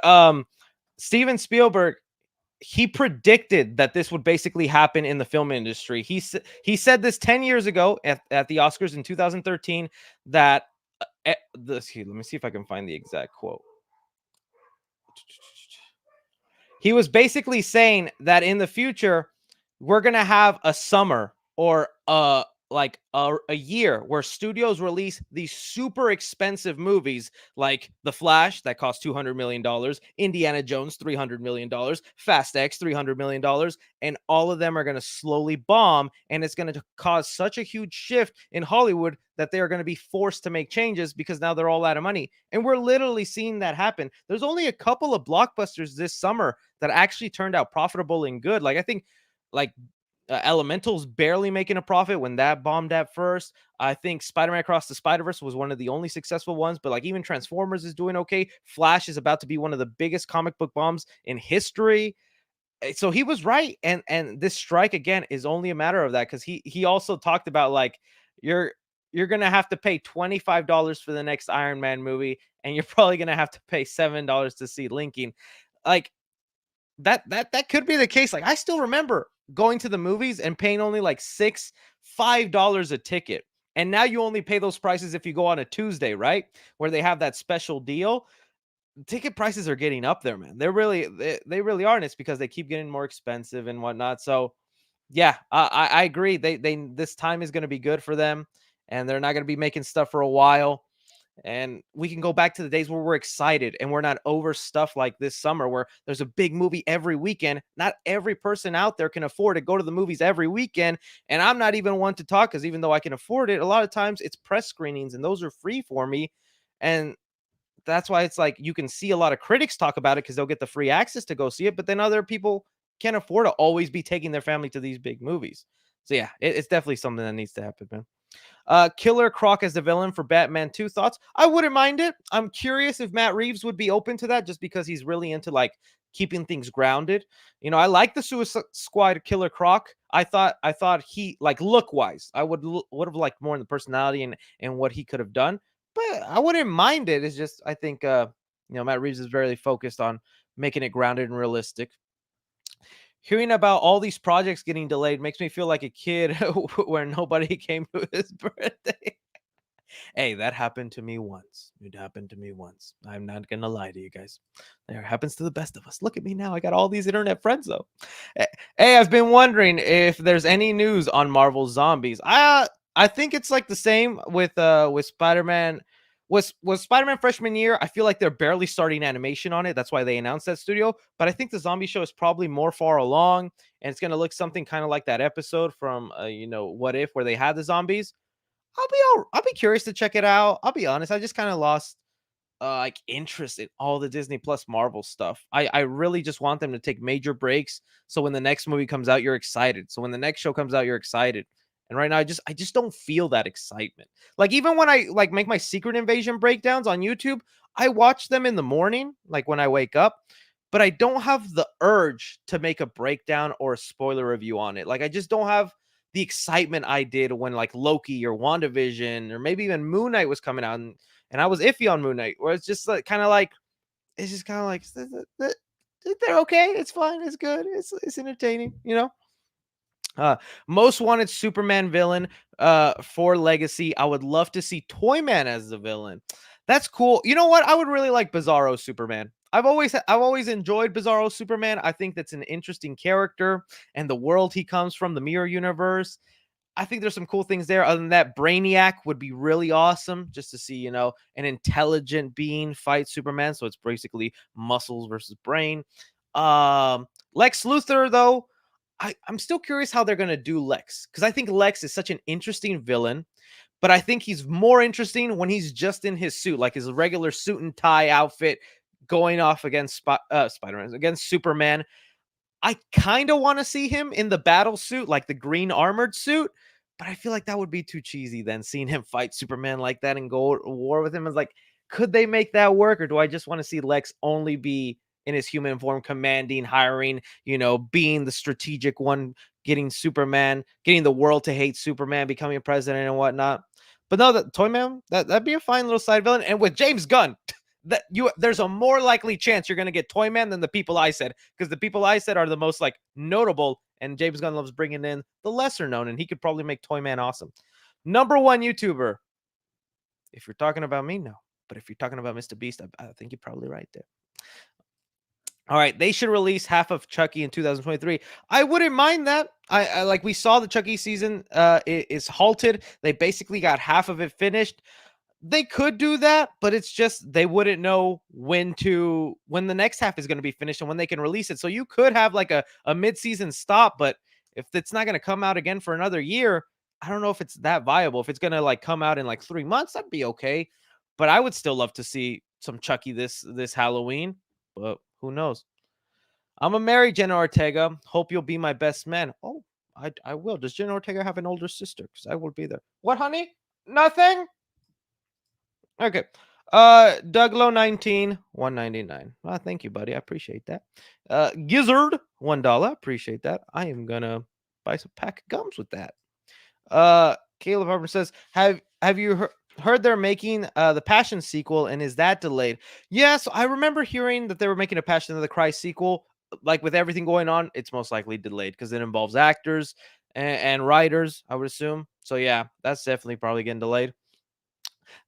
Steven Spielberg, he predicted that this would basically happen in the film industry. He said this 10 years ago at the Oscars in 2013 that let me see if I can find the exact quote. He was basically saying that in the future we're gonna have a summer or like a year where studios release these super expensive movies like The Flash that cost $200 million, Indiana Jones $300 million, Fast X $300 million, and all of them are going to slowly bomb, and it's going to cause such a huge shift in Hollywood that they are going to be forced to make changes because now they're all out of money. And we're literally seeing that happen. There's only a couple of blockbusters this summer that actually turned out profitable and good. Like I think like Elemental's barely making a profit when that bombed at first. I think Spider-Man Across the Spider-Verse was one of the only successful ones, but like even Transformers is doing okay. Flash is about to be one of the biggest comic book bombs in history. So he was right, and this strike again is only a matter of that because he also talked about like you're you're gonna have to pay $25 for the next Iron Man movie, and you're probably gonna have to pay $7 to see Lincoln. Like that could be the case. Like I still remember going to the movies and paying only like $5 a ticket. And now you only pay those prices if you go on a Tuesday, right? Where they have that special deal. Ticket prices are getting up there, man. They really are, and it's because they keep getting more expensive and whatnot. So yeah, I agree. They this time is going to be good for them, and they're not going to be making stuff for a while. And we can go back to the days where we're excited and we're not over stuff like this summer where there's a big movie every weekend. Not every person out there can afford to go to the movies every weekend. And I'm not even one to talk because even though I can afford it, a lot of times it's press screenings and those are free for me. And that's why it's like you can see a lot of critics talk about it because they'll get the free access to go see it. But then other people can't afford to always be taking their family to these big movies. So yeah, it's definitely something that needs to happen, man. Killer Croc as the villain for Batman 2. Thoughts? I wouldn't mind it. I'm curious if Matt Reeves would be open to that just because he's really into like keeping things grounded. You know, I like the Suicide Squad Killer Croc. I thought he like look wise, I would have liked more in the personality and what he could have done, but I wouldn't mind it. It's just I think Matt Reeves is very focused on making it grounded and realistic. Hearing about all these projects getting delayed makes me feel like a kid where nobody came to his birthday. Hey, that happened to me once. It happened to me once. I'm not gonna lie to you guys. There happens to the best of us. Look at me now. I got all these internet friends though. Hey, I've been wondering if there's any news on Marvel Zombies. I think it's like the same with Spider-Man. Was Spider-Man freshman year? I feel like they're barely starting animation on it. That's why they announced that studio. But I think the zombie show is probably more far along, and it's gonna look something kind of like that episode from What If, where they had the zombies. I'll be curious to check it out. I'll be honest, I just kind of lost like interest in all the Disney Plus Marvel stuff. I really just want them to take major breaks so when the next movie comes out you're excited. So when the next show comes out you're excited. And right now I just don't feel that excitement. Like even when I like make my Secret Invasion breakdowns on YouTube, I watch them in the morning like when I wake up, but I don't have the urge to make a breakdown or a spoiler review on it. Like I just don't have the excitement I did when like Loki or WandaVision or maybe even Moon Knight was coming out, and I was iffy on Moon Knight, where it's just like kind of like it's just kind of like they're okay, it's fine, it's good, it's entertaining, you know. Uh, Most wanted Superman villain for Legacy. I would love to see Toyman as the villain. That's cool. You know what? I would really like Bizarro Superman. I've always enjoyed Bizarro Superman. I think that's an interesting character and the world he comes from, the mirror universe. I think there's some cool things there. Other than that, Brainiac would be really awesome just to see, an intelligent being fight Superman. So it's basically muscles versus brain. Lex Luthor, though, I'm still curious how they're gonna do Lex because I think Lex is such an interesting villain, but I think he's more interesting when he's just in his suit, like his regular suit and tie outfit, going off against Spider-Man, against Superman. I kind of want to see him in the battle suit, like the green armored suit, but I feel like that would be too cheesy then seeing him fight Superman like that and go to war with him. Is like, could they make that work? Or do I just want to see Lex only be in his human form, commanding, hiring, being the strategic one, getting Superman, getting the world to hate Superman, becoming a president and whatnot? But no, that Toyman, that'd be a fine little side villain. And with James Gunn, there's a more likely chance you're going to get Toyman than the people I said, because the people I said are the most like notable, and James Gunn loves bringing in the lesser known, and he could probably make Toyman awesome. Number one YouTuber. If you're talking about me, no. But if you're talking about Mr. Beast, I think you're probably right there. All right, they should release half of Chucky in 2023. I wouldn't mind that. I like we saw the Chucky season is halted. They basically got half of it finished. They could do that, but it's just they wouldn't know when the next half is going to be finished and when they can release it. So you could have like a mid-season stop, but if it's not going to come out again for another year, I don't know if it's that viable. If it's going to like come out in like 3 months, that'd be okay. But I would still love to see some Chucky this Halloween. But who knows? I'm a marry Jenna Ortega. Hope you'll be my best man. Oh, I will. Does Jenna Ortega have an older sister? Because I will be there. What, honey? Nothing. Okay. Doug Low 19, 199. Well, thank you, buddy. I appreciate that. Gizzard, $1. Appreciate that. I am gonna buy some pack of gums with that. Caleb Harper says, have you heard they're making the Passion sequel, and is that delayed? Yes, I remember hearing that they were making a Passion of the Christ sequel. Like with everything going on, it's most likely delayed because it involves actors and writers, I would assume. So yeah, that's definitely probably getting delayed.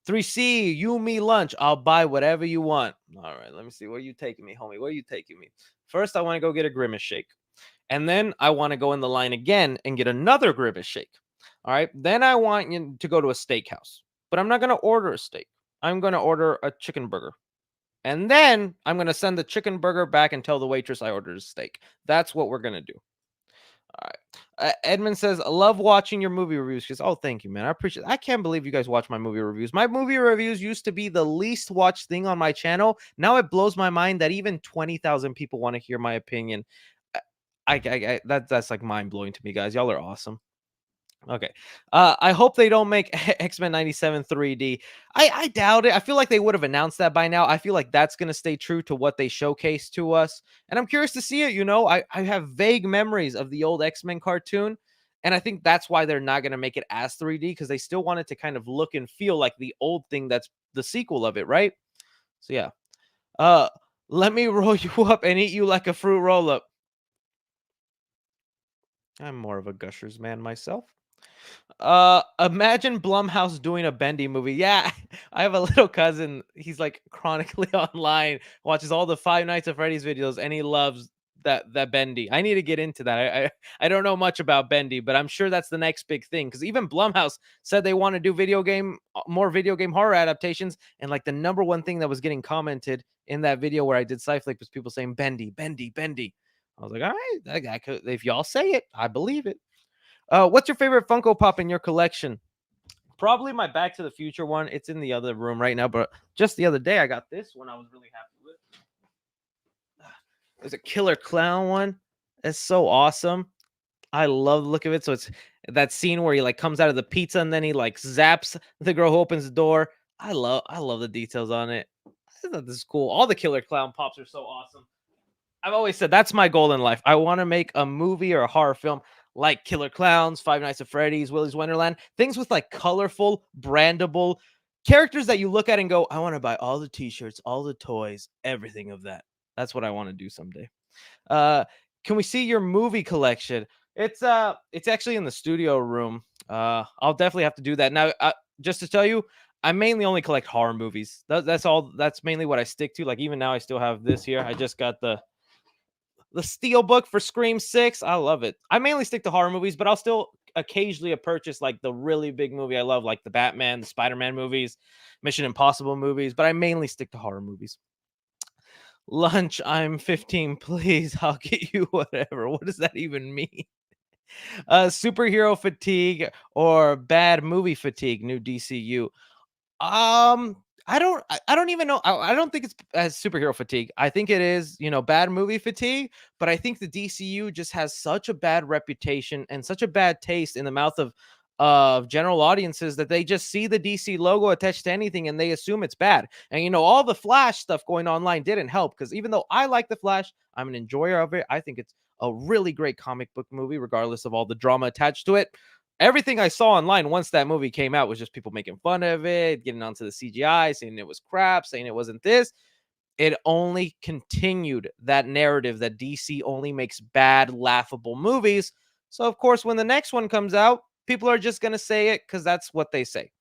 3C, you, me, lunch. I'll buy whatever you want. All right, let me see. Where are you taking me, homie? Where are you taking me? First, I want to go get a Grimace shake. And then I want to go in the line again and get another Grimace shake. All right. Then I want you to go to a steakhouse. But I'm not going to order a steak. I'm going to order a chicken burger. And then I'm going to send the chicken burger back and tell the waitress I ordered a steak. That's what we're going to do. All right. Edmund says, I love watching your movie reviews. Because, oh, thank you, man. I appreciate it. I can't believe you guys watch my movie reviews. My movie reviews used to be the least watched thing on my channel. Now it blows my mind that even 20,000 people want to hear my opinion. That's like mind blowing to me, guys. Y'all are awesome. Okay. I hope they don't make X-Men 97 3D. I doubt it. I feel like they would have announced that by now. I feel like that's going to stay true to what they showcased to us. And I'm curious to see it. I have vague memories of the old X-Men cartoon. And I think that's why they're not going to make it as 3D, because they still want it to kind of look and feel like the old thing that's the sequel of it, right? So yeah. Uh, Let me roll you up and eat you like a fruit roll-up. I'm more of a Gushers man myself. Imagine Blumhouse doing a Bendy movie. Yeah, I have a little cousin. He's like chronically online, watches all the Five Nights at Freddy's videos, and he loves that Bendy. I need to get into that. I don't know much about Bendy, but I'm sure that's the next big thing. Because even Blumhouse said they want to do more video game horror adaptations, and like the number one thing that was getting commented in that video where I did Cyflick was people saying Bendy, Bendy, Bendy. I was like, all right, I could, if y'all say it, I believe it. What's your favorite Funko Pop in your collection? Probably my Back to the Future one. It's in the other room right now, but just the other day I got this one I was really happy with. There's a Killer Clown one. It's so awesome. I love the look of it. So it's that scene where he like comes out of the pizza and then he like zaps the girl who opens the door. I love the details on it. I thought this is cool. All the Killer Clown pops are so awesome. I've always said that's my goal in life. I want to make a movie or a horror film like Killer Clowns, Five Nights at Freddy's, Willy's Wonderland, things with like colorful, brandable characters that you look at and go, I want to buy all the t-shirts, all the toys, everything of that. That's what I want to do someday. Uh, can we see your movie collection? It's actually in the studio room. I'll definitely have to do that. Now, just to tell you, I mainly only collect horror movies. That's all. That's mainly what I stick to. Like even now, I still have this here. I just got the Steelbook for Scream 6. I love it. I mainly stick to horror movies, but I'll still occasionally purchase like the really big movie I love, like the Batman, the Spider-Man movies, Mission Impossible movies, but I mainly stick to horror movies. Lunch, I'm 15, please. I'll get you whatever. What does that even mean? Superhero fatigue or bad movie fatigue, new DCU. I don't even know. I don't think it's as superhero fatigue. I think it is, bad movie fatigue, but I think the DCU just has such a bad reputation and such a bad taste in the mouth of general audiences that they just see the DC logo attached to anything and they assume it's bad. And all the Flash stuff going online didn't help, because even though I like the Flash, I'm an enjoyer of it. I think it's a really great comic book movie, regardless of all the drama attached to it. Everything I saw online once that movie came out was just people making fun of it, getting onto the CGI, saying it was crap, saying it wasn't this. It only continued that narrative that DC only makes bad, laughable movies. So, of course, when the next one comes out, people are just going to say it because that's what they say.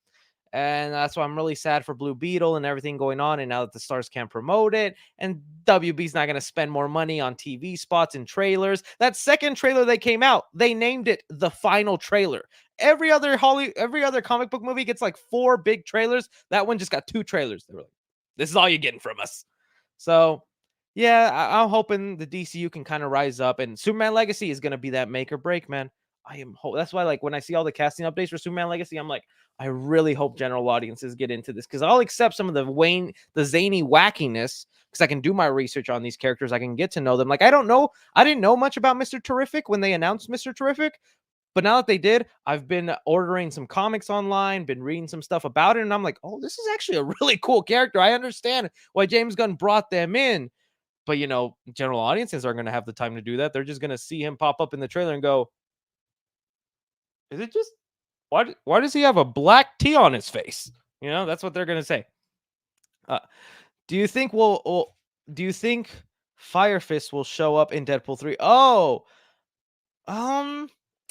And that's why I'm really sad for Blue Beetle and everything going on. And now that the stars can't promote it, and WB's not going to spend more money on TV spots and trailers. That second trailer that came out, they named it the final trailer. Every other comic book movie gets like 4 big trailers. That one just got 2 trailers. They were like, "This is all you're getting from us." So, yeah, I'm hoping the DCU can kind of rise up, and Superman Legacy is going to be that make or break, man. That's why, like, when I see all the casting updates for Superman Legacy, I'm like, I really hope general audiences get into this, because I'll accept some of the zany wackiness, because I can do my research on these characters. I can get to know them. Like, I didn't know much about Mr. Terrific when they announced Mr. Terrific, but now that they did, I've been ordering some comics online, been reading some stuff about it, and I'm like, oh, this is actually a really cool character. I understand why James Gunn brought them in. But, general audiences aren't going to have the time to do that. They're just going to see him pop up in the trailer and go, is it just, why does he have a black T on his face? That's what they're going to say. Uh, do you think do you think Fire Fist will show up in Deadpool 3? Oh, I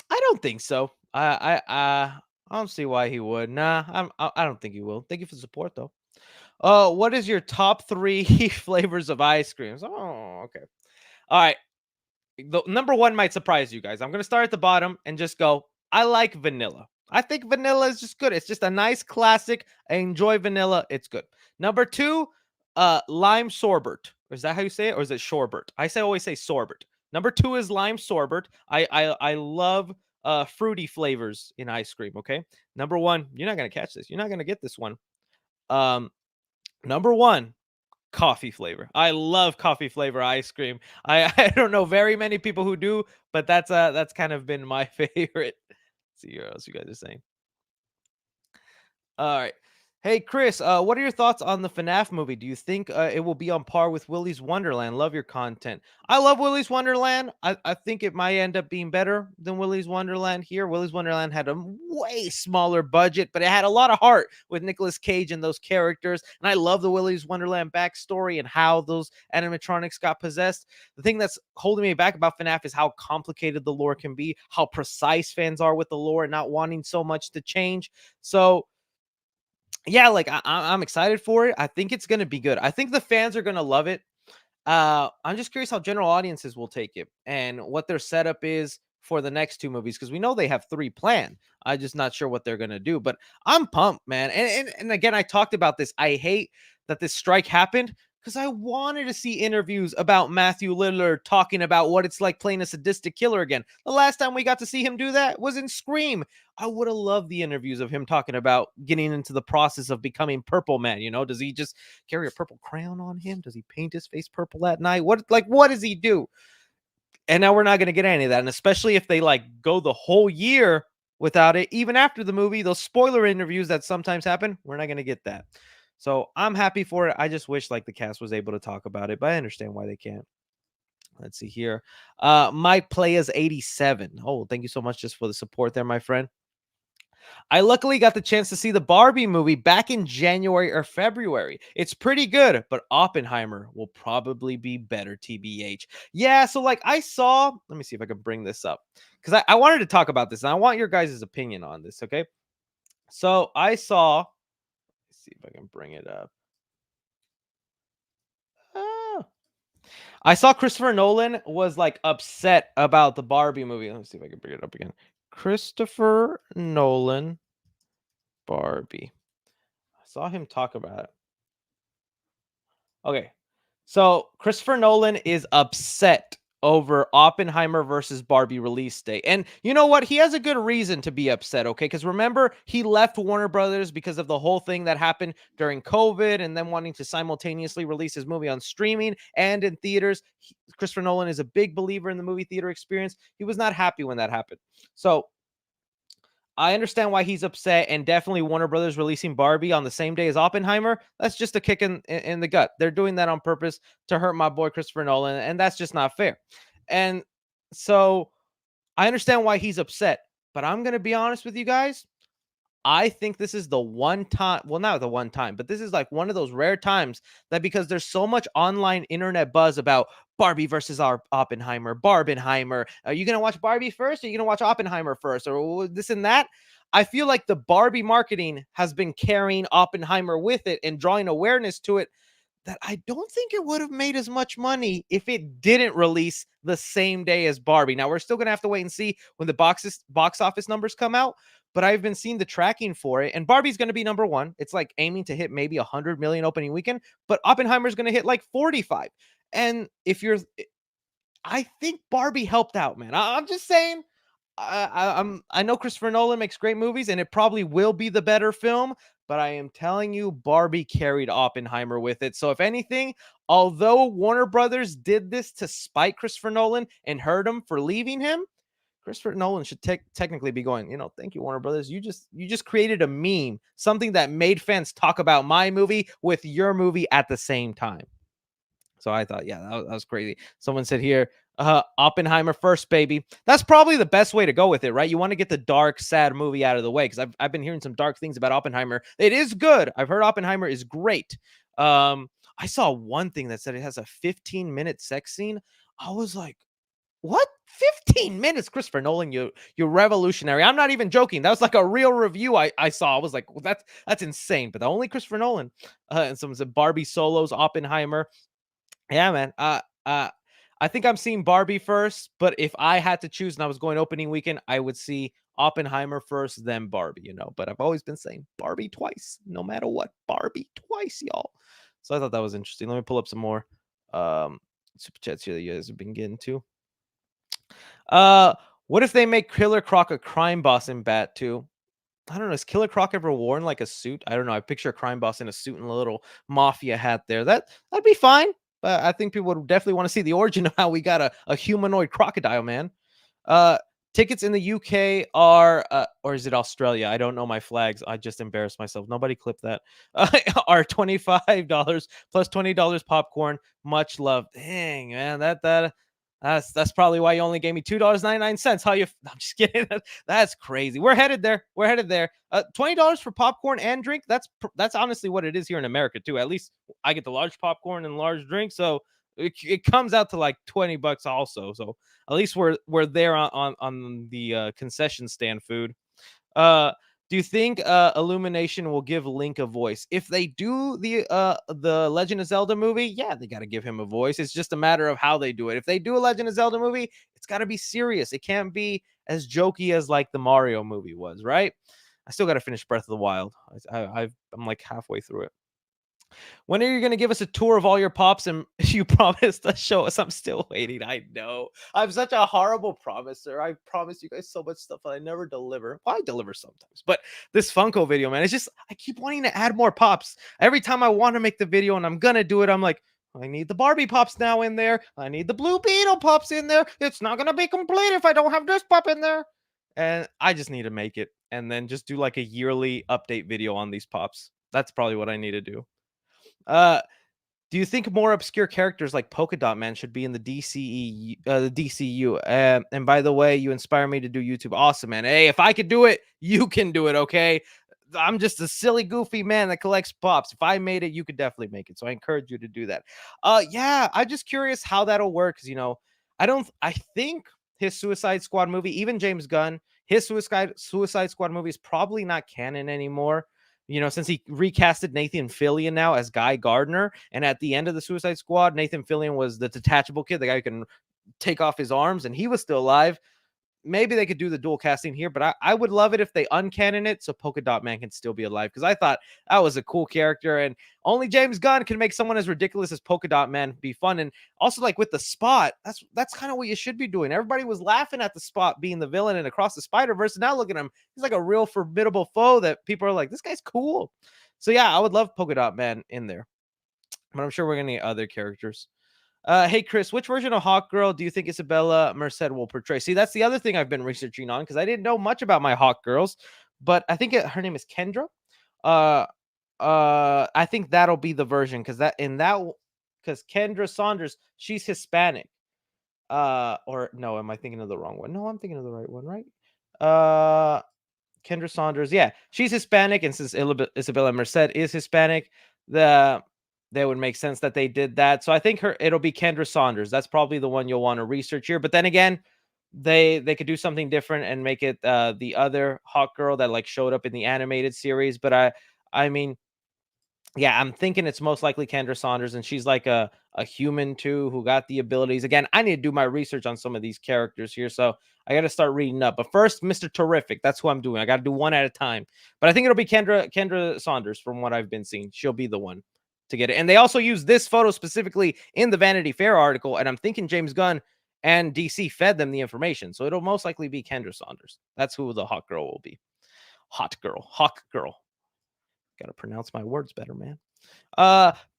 don't think so. I don't see why he would. Nah, I don't think he will. Thank you for the support, though. What is your top 3 flavors of ice creams? Oh, okay. All right. The number 1 might surprise you guys. I'm going to start at the bottom and just go, I like vanilla. I think vanilla is just good. It's just a nice classic. I enjoy vanilla. It's good. Number 2, lime sorbet. Is that how you say it? Or is it sorbet? Always say sorbet. Number 2 is lime sorbet. I love fruity flavors in ice cream. Okay. Number 1, you're not going to catch this. You're not going to get this one. Number 1, coffee flavor. I love coffee flavor ice cream. I don't know very many people who do, but that's kind of been my favorite. Let's see what else you guys are saying. All right. Hey, Chris, what are your thoughts on the FNAF movie? Do you think it will be on par with Willy's Wonderland? Love your content. I love Willy's Wonderland. I think it might end up being better than Willy's Wonderland here. Willy's Wonderland had a way smaller budget, but it had a lot of heart with Nicolas Cage and those characters. And I love the Willy's Wonderland backstory and how those animatronics got possessed. The thing that's holding me back about FNAF is how complicated the lore can be, how precise fans are with the lore and not wanting so much to change. So, yeah, like I'm excited for it. I think it's gonna be good. I think the fans are gonna love it. I'm just curious how general audiences will take it and what their setup is for the next 2 movies, because we know they have 3 planned. I'm just not sure what they're gonna do, but I'm pumped, man. And again, I talked about this. I hate that this strike happened, because I wanted to see interviews about Matthew Lillard talking about what it's like playing a sadistic killer again. The last time we got to see him do that was in Scream. I would have loved the interviews of him talking about getting into the process of becoming Purple Man. Does he just carry a purple crayon on him? Does he paint his face purple at night? What does he do? And now we're not going to get any of that. And especially if they go the whole year without it, even after the movie, those spoiler interviews that sometimes happen, we're not going to get that. So I'm happy for it. I just wish the cast was able to talk about it, but I understand why they can't. Let's see here. Mike Playas 87. Oh, thank you so much just for the support there, my friend. I luckily got the chance to see the Barbie movie back in January or February. It's pretty good, but Oppenheimer will probably be better, TBH. Yeah, so I saw, let me see if I can bring this up, because I wanted to talk about this, and I want your guys' opinion on this, okay? So I saw, let's see if I can bring it up. I saw Christopher Nolan was upset about the Barbie movie. Let me see if I can bring it up again. Christopher Nolan Barbie. I saw him talk about it. Okay. So Christopher Nolan is upset over Oppenheimer versus Barbie release date. And you know what? He has a good reason to be upset, okay? Because remember, he left Warner Brothers because of the whole thing that happened during COVID and then wanting to simultaneously release his movie on streaming and in theaters. Christopher Nolan is a big believer in the movie theater experience. He was not happy when that happened. So I understand why he's upset, and definitely Warner Brothers releasing Barbie on the same day as Oppenheimer. That's just a kick in the gut. They're doing that on purpose to hurt my boy Christopher Nolan, and that's just not fair. And so I understand why he's upset, but I'm going to be honest with you guys. I think this is the one time, well, not the one time, but this is like one of those rare times that because there's so much online internet buzz about Barbie versus our Oppenheimer, Barbenheimer. Are you going to watch Barbie first? Or are you going to watch Oppenheimer first? Or this and that? I feel like the Barbie marketing has been carrying Oppenheimer with it and drawing awareness to it that I don't think it would have made as much money if it didn't release the same day as Barbie. Now we're still gonna have to wait and see when the box office numbers come out, but I've been seeing the tracking for it, and Barbie's gonna be number one. It's like aiming to hit maybe 100 million opening weekend, but Oppenheimer's gonna hit like 45. And if you're, I think Barbie helped out, man. I'm just saying. I know Christopher Nolan makes great movies, and it probably will be the better film. But I am telling you, Barbie carried Oppenheimer with it. So if anything, although Warner Brothers did this to spite Christopher Nolan and hurt him for leaving him, Christopher Nolan should technically be going, thank you, Warner Brothers. You just created a meme, something that made fans talk about my movie with your movie at the same time. So I thought, yeah, that was crazy. Someone said here, Oppenheimer first, baby. That's probably the best way to go with it, right? You want to get the dark, sad movie out of the way because I've been hearing some dark things about Oppenheimer. It is good. I've heard Oppenheimer is great. I saw one thing that said it has a 15-minute sex scene. I was like, what? 15 minutes, Christopher Nolan, you're revolutionary. I'm not even joking. That was like a real review I saw. I was like, well, that's insane. But the only Christopher Nolan. And someone said Barbie solos, Oppenheimer. Yeah, man. I think I'm seeing Barbie first, but if I had to choose and I was going opening weekend, I would see Oppenheimer first, then Barbie, But I've always been saying Barbie twice, no matter what. Barbie twice, y'all. So I thought that was interesting. Let me pull up some more super chats here that you guys have been getting to. Uh, what if they make Killer Croc a crime boss in Bat 2? I don't know. Has Killer Croc ever worn like a suit? I don't know. I picture a crime boss in a suit and a little mafia hat there. That'd be fine. But I think people would definitely want to see the origin of how we got a humanoid crocodile, man. Uh, Tickets in the UK are, or is it Australia? I don't know my flags. I just embarrassed myself. Nobody clip that. Are $25 plus $20 popcorn. Much love. Dang, man, that's probably why you only gave me $2.99. How you? I'm just kidding. That's crazy. We're headed there. We're headed there. $20 for popcorn and drink. That's honestly what it is here in America too. At least I get the large popcorn and large drink, so it comes out to like $20 also. So at least we're there on the concession stand food. Uh, do you think Illumination will give Link a voice? If they do the Legend of Zelda movie, yeah, they got to give him a voice. It's just a matter of how they do it. If they do a Legend of Zelda movie, it's got to be serious. It can't be as jokey as like the Mario movie was, right? I still got to finish Breath of the Wild. I'm like halfway through it. When are you going to give us a tour of all your pops? And you promised to show us. I'm still waiting. I know. I'm such a horrible promiser. I promise you guys so much stuff that I never deliver. Well, I deliver sometimes. But this Funko video, man, it's just, I keep wanting to add more pops. Every time I want to make the video and I'm going to do it, I'm like, I need the Barbie pops now in there. I need the Blue Beetle pops in there. It's not going to be complete if I don't have this pop in there. And I just need to make it and then just do like a yearly update video on these pops. That's probably what I need to do. Uh, do you think more obscure characters like Polka Dot Man should be in the the DCU? And by the way, you inspire me to do YouTube. Awesome, man. Hey, if I could do it, you can do it. Okay. I'm just a silly, goofy man that collects pops. If I made it, you could definitely make it. So I encourage you to do that. Yeah, I'm just curious how that'll work. Cause I think his Suicide Squad movie, even James Gunn, his Suicide Squad movie is probably not canon anymore. Since he recasted Nathan Fillion now as Guy Gardner. And at the end of the Suicide Squad, Nathan Fillion was the detachable kid, the guy who can take off his arms, and he was still alive. Maybe they could do the dual casting here, but I would love it if they uncanon it so Polka Dot Man can still be alive, because I thought that was a cool character, and only James Gunn can make someone as ridiculous as Polka Dot Man be fun. And also, like with the Spot, that's kind of what you should be doing. Everybody was laughing at the Spot being the villain in Across the Spider-Verse, and now look at him. He's like a real formidable foe that people are like, this guy's cool. So yeah, I would love Polka Dot Man in there, but I'm sure we're gonna need other characters. Hey Chris, which version of Hawk Girl do you think Isabella Merced will portray? See, that's the other thing I've been researching on because I didn't know much about my Hawk Girls, but I think her name is Kendra. Uh, I think that'll be the version because Kendra Saunders, she's Hispanic. Or no, am I thinking of the wrong one? No, I'm thinking of the right one, right? Uh, Kendra Saunders. Yeah, she's Hispanic, and since Isabella Merced is Hispanic, the that would make sense that they did that. So I think it'll be Kendra Saunders. That's probably the one you'll want to research here. But then again, they could do something different and make it the other hot girl that like showed up in the animated series. But I mean, yeah, I'm thinking it's most likely Kendra Saunders, and she's like a human too who got the abilities. Again, I need to do my research on some of these characters here, so I got to start reading up. But first, Mr. Terrific, that's who I'm doing. I got to do one at a time. But I think it'll be Kendra Saunders from what I've been seeing. She'll be the one to get it. And they also use this photo specifically in the Vanity Fair article, and I'm thinking James Gunn and DC fed them the information, so it'll most likely be Kendra Saunders. That's who the hot girl will be. Hot girl, hawk girl. Got to pronounce my words better, man.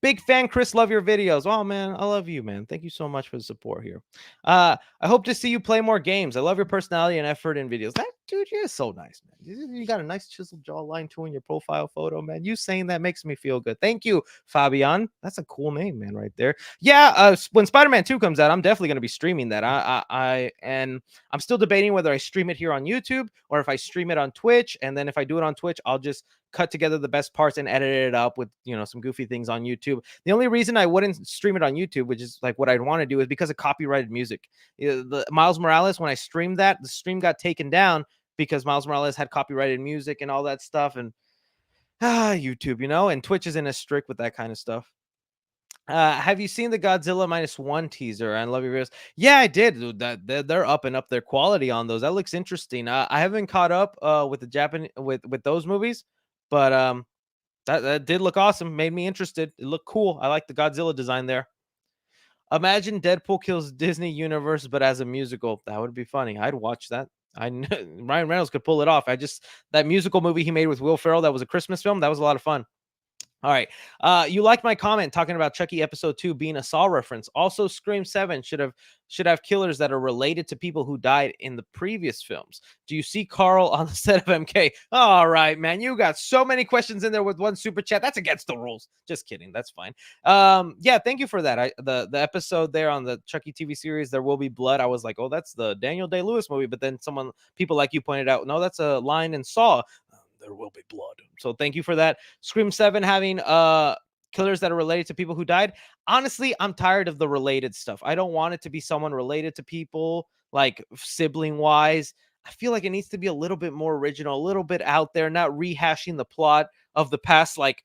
Big fan, Chris. Love your videos. Oh man, I love you, man. Thank you so much for the support here. I hope to see you play more games. I love your personality and effort in videos. That dude, you're so nice, man. You got a nice chiseled jawline too in your profile photo, man. You saying that makes me feel good. Thank you, Fabian. That's a cool name, man, right there. Yeah, when Spider-Man 2 comes out, I'm definitely gonna be streaming that. And I'm still debating whether I stream it here on YouTube or if I stream it on Twitch. And then if I do it on Twitch, I'll just cut together the best parts and edit it up with some goofy things on YouTube. The only reason I wouldn't stream it on YouTube, which is like what I'd want to do, is because of copyrighted music. The Miles Morales, when I streamed that, the stream got taken down because Miles Morales had copyrighted music and all that stuff. And YouTube, and Twitch isn't as strict with that kind of stuff. Have you seen the Godzilla -1 teaser? I love your videos. Yeah, I did. Dude, they're up and up their quality on those. That looks interesting. I haven't caught up with the Japan with those movies, but that did look awesome. Made me interested. It looked cool. I like the Godzilla design there. Imagine Deadpool kills Disney Universe, but as a musical. That would be funny. I'd watch that. Ryan Reynolds could pull it off. That musical movie he made with Will Ferrell. That was a Christmas film. That was a lot of fun. All right. You liked my comment talking about Chucky episode 2 being a Saw reference. Also, Scream 7 should have killers that are related to people who died in the previous films. Do you see Carl on the set of MK? All right, man. You got so many questions in there with one super chat. That's against the rules. Just kidding. That's fine. Yeah, thank you for that. The episode there on the Chucky TV series, There Will Be Blood. I was like, oh, that's the Daniel Day-Lewis movie. But then people like you pointed out, no, that's a line in Saw. There will be blood. So thank you for that. Scream 7 having killers that are related to people who died. Honestly, I'm tired of the related stuff. I don't want it to be someone related to people, like sibling wise. I feel like it needs to be a little bit more original, a little bit out there, not rehashing the plot of the past. Like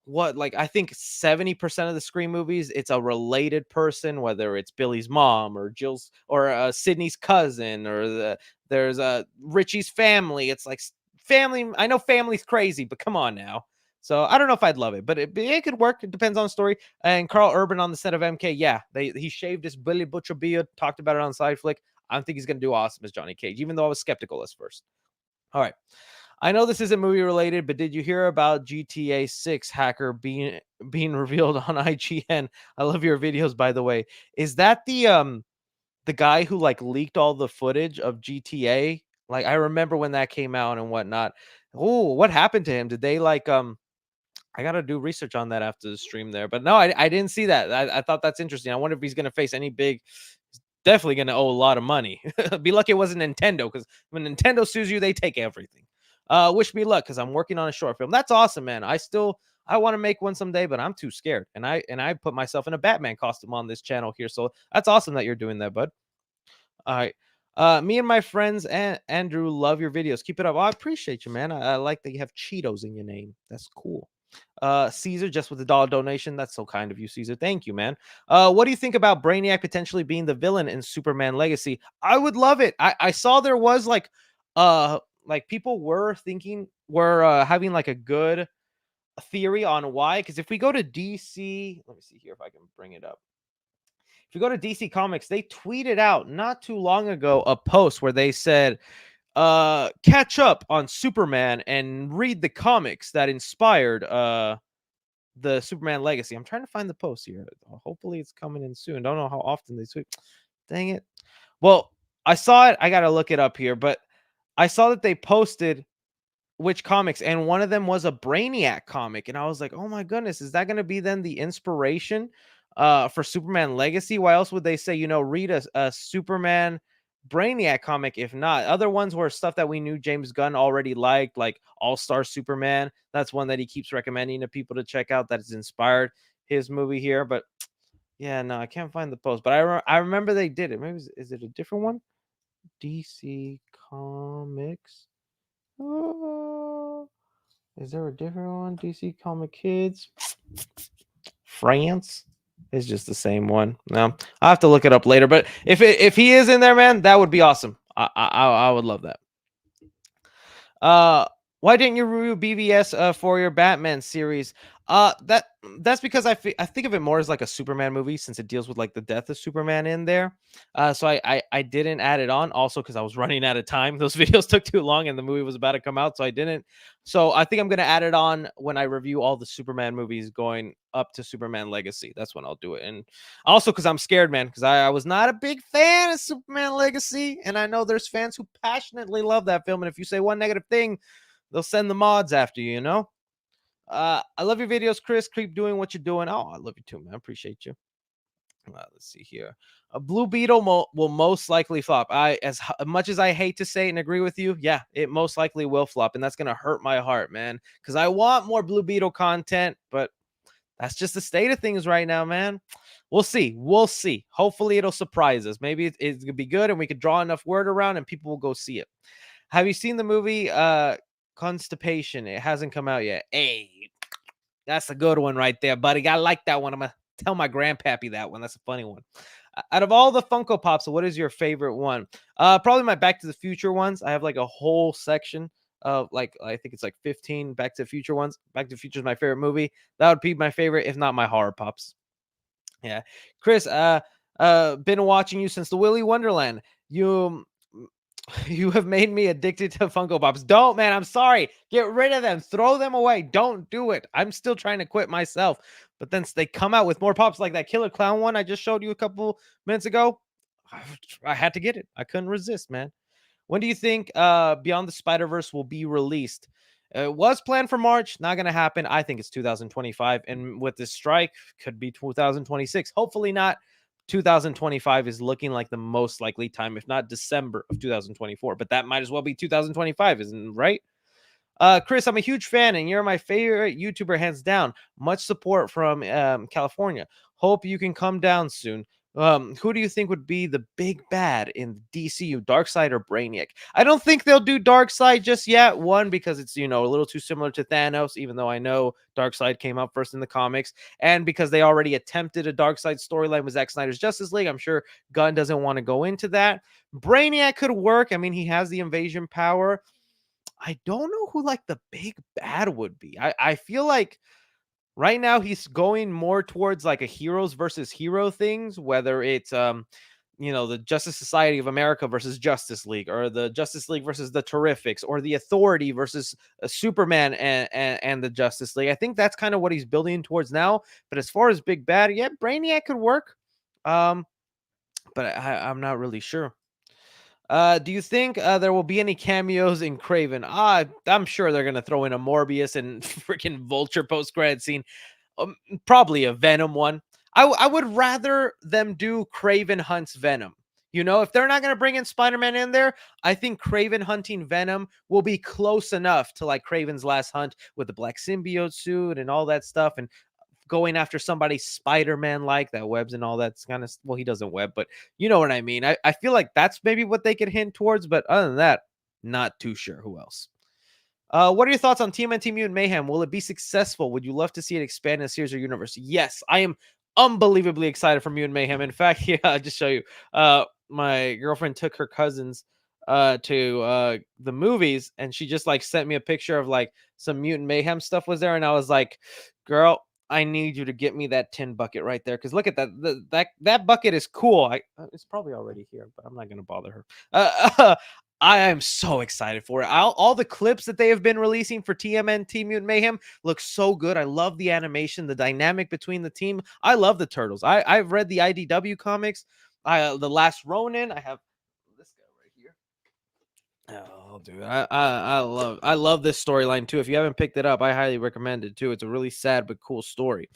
I think 70% of the Scream movies, it's a related person, whether it's Billy's mom or Jill's or Sydney's cousin, or there's Richie's family. It's like family. I know family's crazy, but come on now. So I don't know if I'd love it, but it could work. It depends on the story. And Carl Urban on the set of MK, yeah, he shaved his Billy Butcher beard. Talked about it on Side Flick. I think he's gonna do awesome as Johnny Cage, even though I was skeptical at first. All right. I know this isn't movie related, but did you hear about GTA 6 hacker being revealed on IGN? I love your videos, by the way. Is that the guy who like leaked all the footage of GTA? Like I remember when that came out and whatnot. Oh, what happened to him? Did they like I gotta do research on that after the stream there. But no, I didn't see that. I thought that's interesting. I wonder if he's gonna face any big. Definitely gonna owe a lot of money. Be lucky it wasn't Nintendo, because when Nintendo sues you, they take everything. Wish me luck, because I'm working on a short film. That's awesome, man. I want to make one someday, but I'm too scared. And I put myself in a Batman costume on this channel here. So that's awesome that you're doing that, bud. All right. Me and my friends and Andrew love your videos. Keep it up. Oh, I appreciate you, man. I like that you have Cheetos in your name. That's cool. Caesar, just with the dollar donation. That's so kind of you, Caesar. Thank you, man. What do you think about Brainiac potentially being the villain in Superman Legacy? I would love it. I saw there was like people were having like a good theory on why. Because if we go to DC, let me see here if I can bring it up. If you go to DC Comics, they tweeted out not too long ago a post where they said, catch up on Superman and read the comics that inspired the Superman Legacy. I'm trying to find the post here. Hopefully it's coming in soon. Don't know how often they tweet. Dang it. Well, I saw it. I got to look it up here, but I saw that they posted which comics, and one of them was a Brainiac comic, and I was like, oh my goodness, is that going to be then the inspiration for Superman Legacy? Why else would they say, read a Superman Brainiac comic, if not. Other ones were stuff that we knew James Gunn already liked, like All-Star Superman. That's one that he keeps recommending to people to check out that has inspired his movie here. But yeah, no, I can't find the post. But I remember they did it. Maybe is it a different one? DC Comics. Oh, is there a different one? DC Comic Kids France. It's just the same one. No, I'll have to look it up later. But if he is in there, man, that would be awesome. I would love that. Uh, why didn't you review BVS for your Batman series? That's because I think of it more as like a Superman movie, since it deals with like the death of Superman in there. So I didn't add it on. Also because I was running out of time. Those videos took too long and the movie was about to come out, so I didn't. So I think I'm gonna add it on when I review all the Superman movies going up to Superman Legacy. That's when I'll do it. And also because I'm scared, man, because I was not a big fan of Superman Legacy, and I know there's fans who passionately love that film. And if you say one negative thing, they'll send the mods after you, you know? I love your videos, Chris. Keep doing what you're doing. Oh, I love you too, man. I appreciate you. Let's see here. A Blue Beetle will most likely flop. As much as I hate to say it and agree with you, yeah, it most likely will flop, and that's gonna hurt my heart, man. Because I want more Blue Beetle content, but that's just the state of things right now, man. We'll see. We'll see. Hopefully, it'll surprise us. Maybe it's gonna be good, and we could draw enough word around, and people will go see it. Have you seen the movie Constipation? It hasn't come out yet. Hey, that's a good one right there, buddy. I like that one. I'm gonna tell my grandpappy that one. That's a funny one. Out of all the Funko Pops, what is your favorite one? Probably my Back to the Future ones. I have like a whole section of like I think it's like 15 Back to the Future ones. Back to the Future is my favorite movie. That would be my favorite, if not my horror pops. Yeah, Chris. Been watching you since the Willy Wonderland. You have made me addicted to Funko Pops. Don't, man. I'm sorry. Get rid of them. Throw them away. Don't do it. I'm still trying to quit myself. But then they come out with more pops like that Killer Clown one I just showed you a couple minutes ago. I had to get it. I couldn't resist, man. When do you think Beyond the Spider-Verse will be released? It was planned for March. Not going to happen. I think it's 2025. And with this strike, could be 2026. Hopefully not. 2025 is looking like the most likely time, if not December of 2024. But that might as well be 2025, isn't right? Chris, I'm a huge fan, and you're my favorite YouTuber, hands down. Much support from California. Hope you can come down soon. Who do you think would be the big bad in DCU, Darkseid or Brainiac? I don't think they'll do Darkseid just yet. One, because it's a little too similar to Thanos, even though I know Darkseid came up first in the comics, and because they already attempted a Darkseid storyline with Zack Snyder's Justice League. I'm sure Gunn doesn't want to go into that. Brainiac could work. I mean, he has the invasion power. I don't know who like the big bad would be. I feel like right now he's going more towards like a heroes versus hero things, whether it's the Justice Society of America versus Justice League, or the Justice League versus the Terrifics, or the Authority versus Superman and the Justice League. I think that's kind of what he's building towards now. But as far as big bad, yeah, Brainiac could work. But I'm not really sure. Do you think there will be any cameos in Craven? I'm sure they're gonna throw in a Morbius and freaking Vulture post credit scene. Probably a Venom one. I would rather them do Craven hunts Venom. If they're not gonna bring in Spider-Man in there, I think Craven hunting Venom will be close enough to like Craven's last hunt with the black symbiote suit and all that stuff, and going after somebody Spider-Man like that webs and all that's kind of, well, he doesn't web, but you know what I mean. I feel like that's maybe what they could hint towards, but other than that, not too sure who else. What are your thoughts on TMNT Mutant Mayhem? Will it be successful? Would you love to see it expand in a series or universe? Yes, I am unbelievably excited for Mutant Mayhem. In fact, yeah, I'll just show you. My girlfriend took her cousins to the movies, and she just like sent me a picture of like some Mutant Mayhem stuff was there, and I was like, girl, I need you to get me that tin bucket right there, because look at that. That bucket is cool. It's probably already here, but I'm not gonna bother her. I am so excited for it. All the clips that they have been releasing for TMNT Mutant Mayhem look so good. I love the animation, the dynamic between the team. I love the Turtles. I've read the IDW comics. The Last Ronin. I have this guy right here. Oh, dude, I love this storyline too. If you haven't picked it up, I highly recommend it too. It's a really sad but cool story.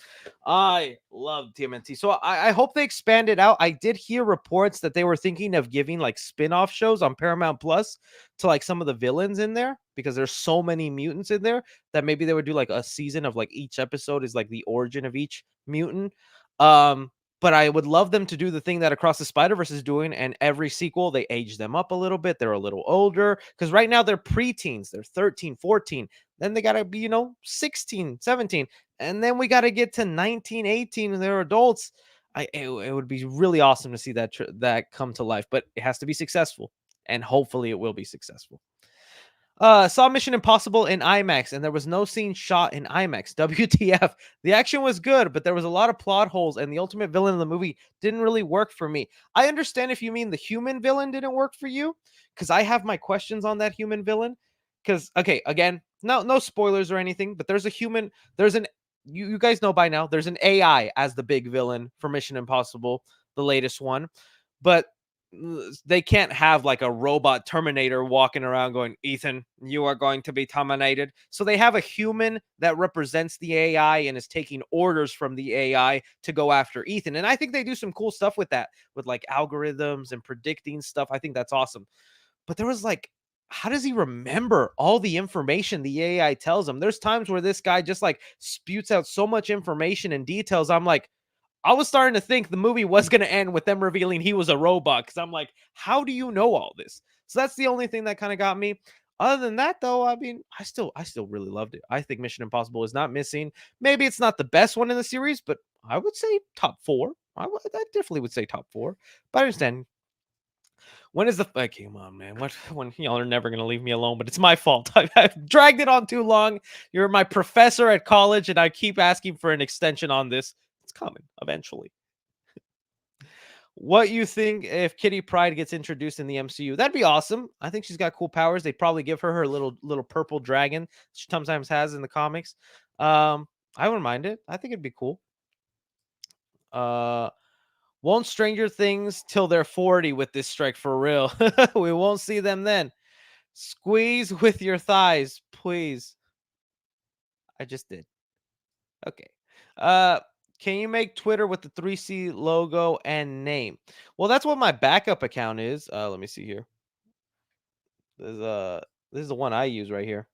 I love TMNT, so I hope they expand it out. I did hear reports that they were thinking of giving like spin-off shows on Paramount Plus to like some of the villains in there because there's so many mutants in there that maybe they would do like a season of like each episode is like the origin of each mutant. Um, but I would love them to do the thing that Across the Spider-Verse is doing, and every sequel, they age them up a little bit. They're a little older because right now they're preteens. They're 13, 14. Then they got to be, 16, 17. And then we got to get to 19, 18, and they're adults. It would be really awesome to see that come to life, but it has to be successful, and hopefully it will be successful. Saw Mission Impossible in IMAX, and there was no scene shot in IMAX. WTF? The action was good, but there was a lot of plot holes, and the ultimate villain of the movie didn't really work for me. I understand if you mean the human villain didn't work for you, because I have my questions on that human villain. Because okay, again, no spoilers or anything, but there's a human. There's an you guys know by now. There's an AI as the big villain for Mission Impossible, the latest one, but they can't have like a robot Terminator walking around going, Ethan, you are going to be terminated. So they have a human that represents the AI and is taking orders from the AI to go after Ethan. And I think they do some cool stuff with that, with like algorithms and predicting stuff. I think that's awesome. But there was like, how does he remember all the information the AI tells him? There's times where this guy just like sputes out so much information and details. I'm like, I was starting to think the movie was going to end with them revealing he was a robot because I'm like, how do you know all this? So that's the only thing that kind of got me. Other than that, though, I mean, I still really loved it. I think Mission Impossible is not missing. Maybe it's not the best one in the series, but I would say top four. I definitely would say top four. But I understand when is the come on, man? What when y'all are never gonna leave me alone? But it's my fault. I've dragged it on too long. You're my professor at college, and I keep asking for an extension on this. It's coming eventually. What you think if Kitty Pryde gets introduced in the MCU? That'd be awesome. I think she's got cool powers. They'd probably give her little purple dragon she sometimes has in the comics. I wouldn't mind it. I think it'd be cool. Uh, won't Stranger Things till they're 40 with this strike for real? We won't see them then. Squeeze with your thighs, please. I just did. Okay. Uh, can you make Twitter with the 3C logo and name? Well, that's what my backup account is. Let me see here. There's this is the one I use right here.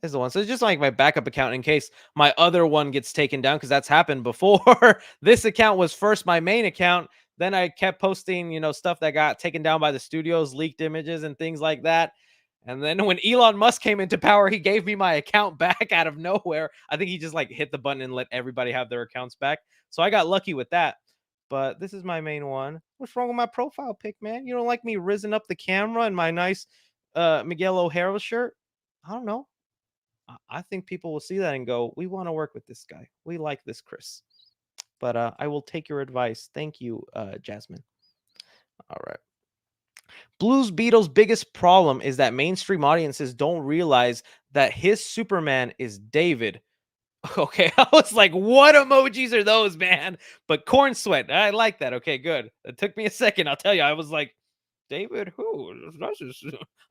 This is the one. So it's just like my backup account in case my other one gets taken down because that's happened before. This account was first my main account. Then I kept posting, stuff that got taken down by the studios, leaked images and things like that. And then when Elon Musk came into power, he gave me my account back out of nowhere. I think he just like hit the button and let everybody have their accounts back. So I got lucky with that. But this is my main one. What's wrong with my profile pic, man? You don't like me rizzing up the camera in my nice Miguel O'Hara shirt? I don't know. I think people will see that and go, "We want to work with this guy. We like this Chris." But I will take your advice. Thank you, Jasmine. All right. Blues Beetle's biggest problem is that mainstream audiences don't realize that his Superman is David. Okay, I was like, what emojis are those, man? But corn sweat, I like that. Okay, good. It took me a second. I'll tell you, I was like, David, who?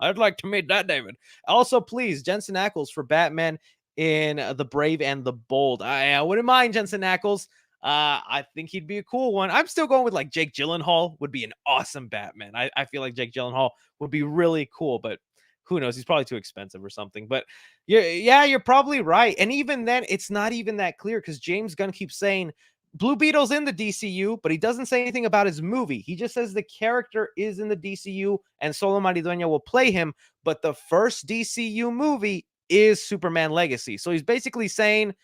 I'd like to meet that David. Also, please, Jensen Ackles for Batman in The Brave and the Bold. I wouldn't mind Jensen Ackles. I think he'd be a cool one. I'm still going with like Jake Gyllenhaal would be an awesome Batman. I feel like Jake Gyllenhaal would be really cool, but who knows? He's probably too expensive or something. But yeah, you're probably right. And even then, it's not even that clear because James Gunn keeps saying Blue Beetle's in the DCU, but he doesn't say anything about his movie. He just says the character is in the DCU and Solo Maridueña will play him, but the first DCU movie is Superman Legacy. So he's basically saying,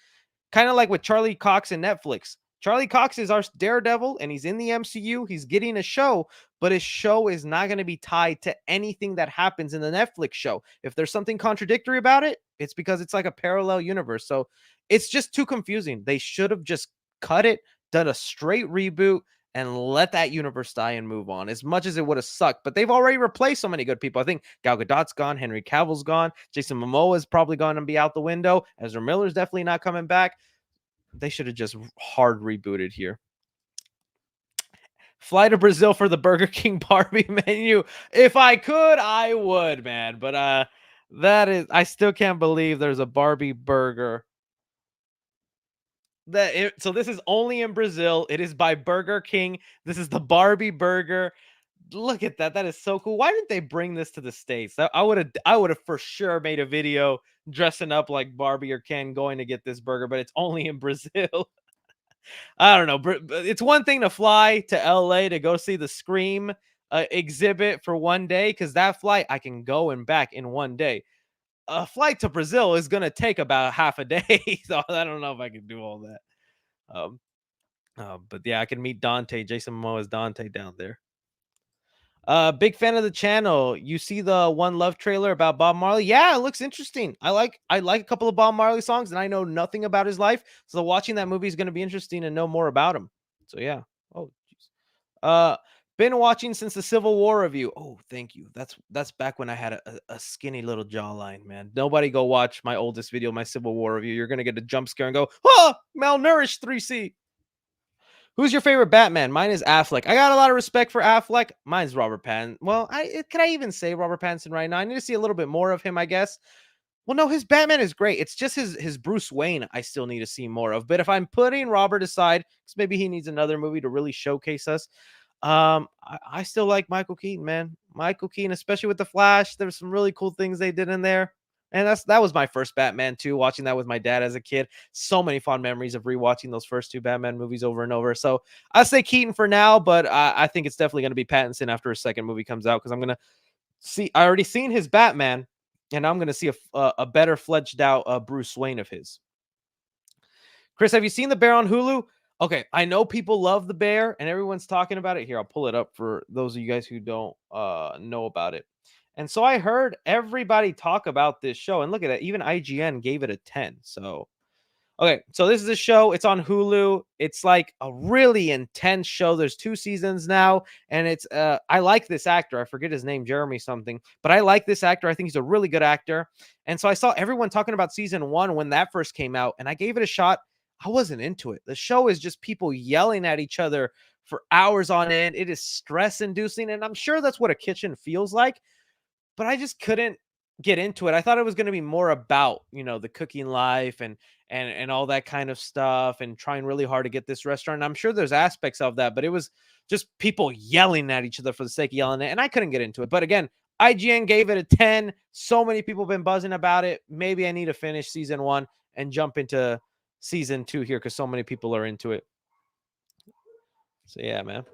kind of like with Charlie Cox and Netflix. Charlie Cox is our Daredevil and he's in the MCU. He's getting a show, but his show is not going to be tied to anything that happens in the Netflix show. If there's something contradictory about it, it's because it's like a parallel universe. So it's just too confusing. They should have just cut it, done a straight reboot, and let that universe die and move on. As much as it would have sucked, but they've already replaced so many good people. I think Gal Gadot's gone, Henry Cavill's gone, Jason Momoa is probably going to be out the window. Ezra Miller's definitely not coming back. They should have just hard rebooted here. Fly to Brazil for the Burger King Barbie menu. If I could, I would, man. But that is, I still can't believe there's a Barbie burger. So this is only in Brazil. It is by Burger King. This is the Barbie burger. Look at that. That is so cool. Why didn't they bring this to the States? I would have for sure made a video dressing up like Barbie or Ken going to get this burger, but it's only in Brazil. I don't know. It's one thing to fly to LA to go see the Scream exhibit for one day, because that flight I can go and back in one day. A flight to Brazil is going to take about half a day. So I don't know if I can do all that. Um, but yeah, I can meet Dante, Jason Momoa's Dante down there. Big fan of the channel. You see the One Love trailer about Bob Marley? Yeah, it looks interesting. I like a couple of Bob Marley songs, and I know nothing about his life. So watching that movie is going to be interesting to know more about him. So yeah. Oh, jeez. Uh, been watching since the Civil War review. Oh, thank you. That's back when I had a skinny little jawline, man. Nobody go watch my oldest video, my Civil War review. You're gonna get a jump scare and go, oh, malnourished 3C. Who's your favorite Batman? Mine is Affleck. I got a lot of respect for Affleck. Mine's Robert Pattinson. Well, can I even say Robert Pattinson right now? I need to see a little bit more of him, I guess. Well, no, his Batman is great. It's just his Bruce Wayne I still need to see more of. But if I'm putting Robert aside, because maybe he needs another movie to really showcase us, I still like Michael Keaton, man. Michael Keaton, especially with the Flash. There's some really cool things they did in there. And that was my first Batman too, watching that with my dad as a kid. So many fond memories of rewatching those first two Batman movies over and over. So I say Keaton for now, but I think it's definitely going to be Pattinson after a second movie comes out, because I'm going to see. I already seen his Batman, and I'm going to see a better fledged out Bruce Wayne of his. Chris, have you seen The Bear on Hulu? Okay, I know people love The Bear, and everyone's talking about it. Here, I'll pull it up for those of you guys who don't know about it. And so I heard everybody talk about this show, and look at that. Even IGN gave it a 10. So okay, so this is a show. It's on Hulu. It's like a really intense show. There's 2 seasons now, and it's I like this actor. I forget his name, Jeremy something, but I like this actor. I think he's a really good actor. And so I saw everyone talking about season 1 when that first came out, and I gave it a shot. I wasn't into it. The show is just people yelling at each other for hours on end. It is stress inducing, and I'm sure that's what a kitchen feels like, but I just couldn't get into it. I thought it was going to be more about, the cooking life and all that kind of stuff, and trying really hard to get this restaurant. I'm sure there's aspects of that, but it was just people yelling at each other for the sake of yelling at, and I couldn't get into it. But again, IGN gave it a 10. So many people have been buzzing about it. Maybe I need to finish season 1 and jump into season 2 here, because so many people are into it. So yeah, man.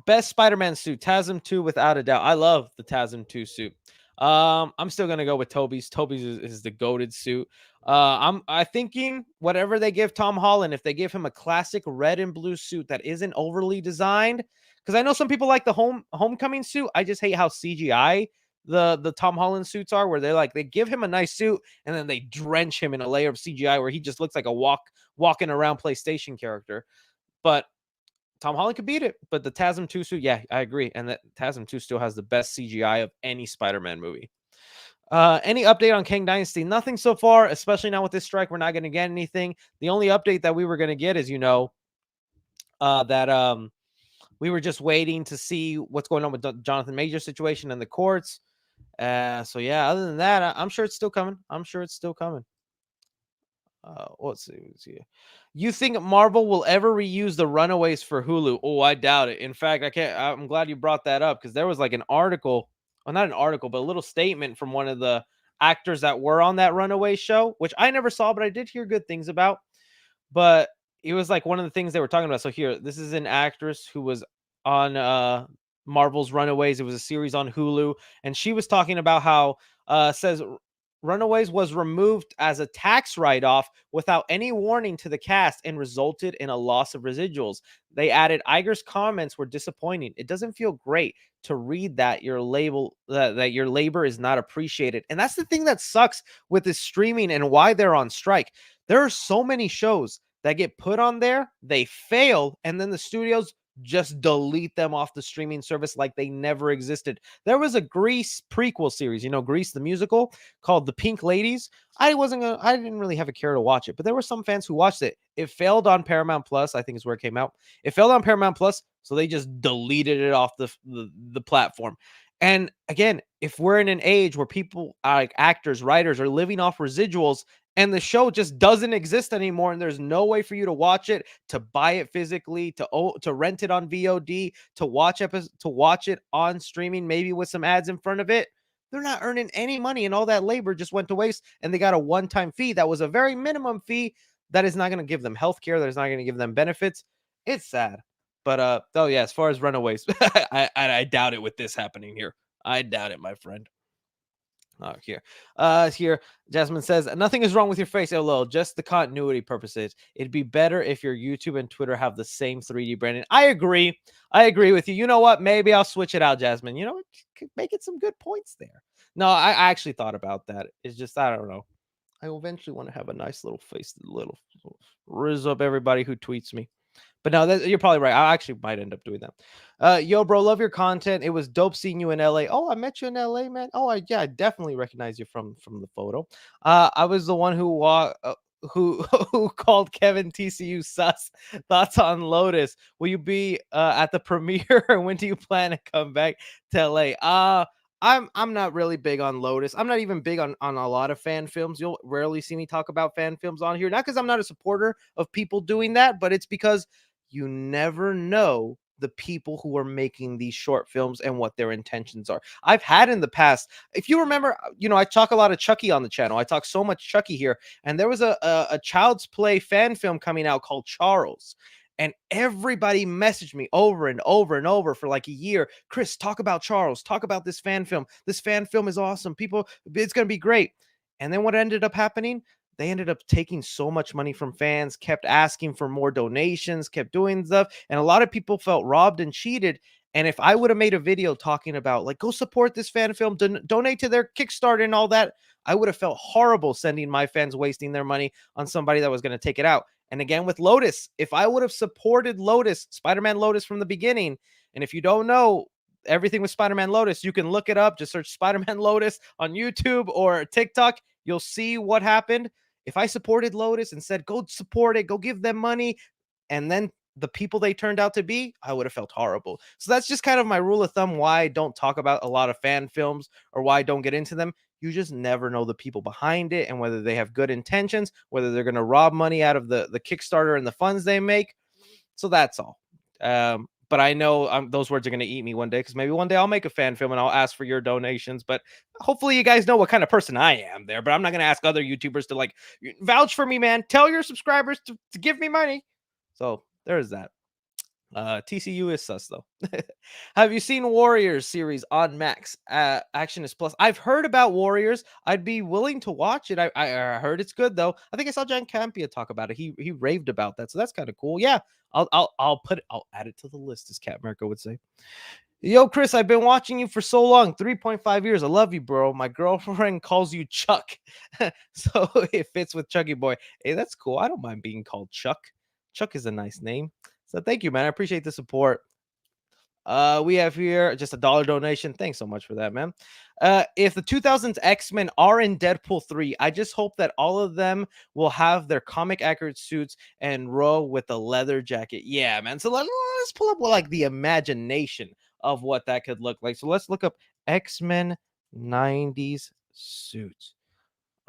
Best Spider-Man suit, TASM 2 without a doubt. I love the TASM 2 suit. I'm still gonna go with Toby's. Toby's is the goated suit. I thinking whatever they give Tom Holland, if they give him a classic red and blue suit that isn't overly designed, because I know some people like the homecoming suit. I just hate how CGI the Tom Holland suits are, where they give him a nice suit and then they drench him in a layer of CGI where he just looks like a walking around PlayStation character. But Tom Holland could beat it, but the TASM 2 suit, yeah, I agree. And that TASM 2 still has the best CGI of any Spider-Man movie. Any update on Kang Dynasty? Nothing so far, especially now with this strike. We're not going to get anything. The only update that we were going to get is, that we were just waiting to see what's going on with the Jonathan Major situation in the courts. So yeah, other than that, I'm sure it's still coming. Let's see. You think Marvel will ever reuse the Runaways for Hulu? Oh, I doubt it. In fact, I'm glad you brought that up, because there was like an article, well, not an article, but a little statement from one of the actors that were on that Runaway show, which I never saw, but I did hear good things about. But it was like one of the things they were talking about. So here, this is an actress who was on Marvel's Runaways. It was a series on Hulu, and she was talking about how says Runaways was removed as a tax write-off without any warning to the cast and resulted in a loss of residuals. They added Iger's comments were disappointing. It doesn't feel great to read that your labor is not appreciated. And that's the thing that sucks with this streaming and why they're on strike. There are so many shows that get put on there, they fail, and then the studios just delete them off the streaming service like they never existed. There was a Grease prequel series, Grease the musical, called The Pink Ladies. I didn't really have a care to watch it, but there were some fans who watched it. It failed on Paramount Plus, I think is where it came out. It failed on Paramount Plus, so they just deleted it off the platform. And again, if we're in an age where people like actors, writers are living off residuals and the show just doesn't exist anymore and there's no way for you to watch it, to buy it physically, to rent it on VOD, to watch it on streaming, maybe with some ads in front of it, they're not earning any money, and all that labor just went to waste, and they got a one-time fee that was a very minimum fee that is not going to give them health care, that is not going to give them benefits. It's sad. But oh yeah, as far as Runaways, I doubt it with this happening here. I doubt it, my friend. Oh, here, Jasmine says, nothing is wrong with your face, LOL, just the continuity purposes. It'd be better if your YouTube and Twitter have the same 3D branding. I agree. I agree with you. You know what? Maybe I'll switch it out, Jasmine. You know, making some good points there. No, I actually thought about that. It's just, I don't know. I eventually want to have a nice little face, little rizz up everybody who tweets me. But no, you're probably right. I actually might end up doing that. Yo, bro, love your content. It was dope seeing you in LA. Oh, I met you in LA, man. Oh, I definitely recognize you from the photo. I was the one who who called Kevin TCU sus. Thoughts on Lotus? Will you be at the premiere? Or when do you plan to come back to LA? I'm not really big on Lotus. I'm not even big on a lot of fan films. You'll rarely see me talk about fan films on here. Not because I'm not a supporter of people doing that, but it's because you never know the people who are making these short films and what their intentions are. I've had in the past, if you remember, I talk a lot of Chucky on the channel. I talk so much Chucky here, and there was a Child's Play fan film coming out called Charles. And everybody messaged me over and over and over for like a year. Chris, talk about Charles. Talk about this fan film. This fan film is awesome. People, it's going to be great. And then what ended up happening? They ended up taking so much money from fans, kept asking for more donations, kept doing stuff. And a lot of people felt robbed and cheated. And if I would have made a video talking about, like, go support this fan film, donate to their Kickstarter and all that, I would have felt horrible sending my fans wasting their money on somebody that was going to take it out. And again, with Lotus, if I would have supported Lotus, Spider-Man Lotus from the beginning, and if you don't know everything with Spider-Man Lotus, you can look it up. Just search Spider-Man Lotus on YouTube or TikTok. You'll see what happened. If I supported Lotus and said, go support it, go give them money, and then the people they turned out to be, I would have felt horrible. So that's just kind of my rule of thumb why I don't talk about a lot of fan films or why I don't get into them. You just never know the people behind it and whether they have good intentions, whether they're going to rob money out of the Kickstarter and the funds they make. So that's all. But I know those words are going to eat me one day, because maybe one day I'll make a fan film and I'll ask for your donations. But hopefully you guys know what kind of person I am there. But I'm not going to ask other YouTubers to like vouch for me, man. Tell your subscribers to give me money. So there's that. TCU is sus though. Have you seen Warriors series on Max? Action is Plus. I've heard about Warriors. I'd be willing to watch it. I heard it's good though. I think I saw John Campia talk about it. He raved about that, so that's kind of cool. Yeah, I'll add it to the list, as Cat America would say. Yo, Chris, I've been watching you for so long, 3.5 years. I love you, bro. My girlfriend calls you Chuck, so it fits with Chucky Boy. Hey, that's cool. I don't mind being called Chuck. Chuck is a nice name. So thank you, man. I appreciate the support. We have here just $1 donation. Thanks so much for that, man. If the 2000s X-Men are in Deadpool 3, I just hope that all of them will have their comic accurate suits and row with a leather jacket. Yeah, man. So let's pull up like the imagination of what that could look like. So let's look up X-Men 90s suits.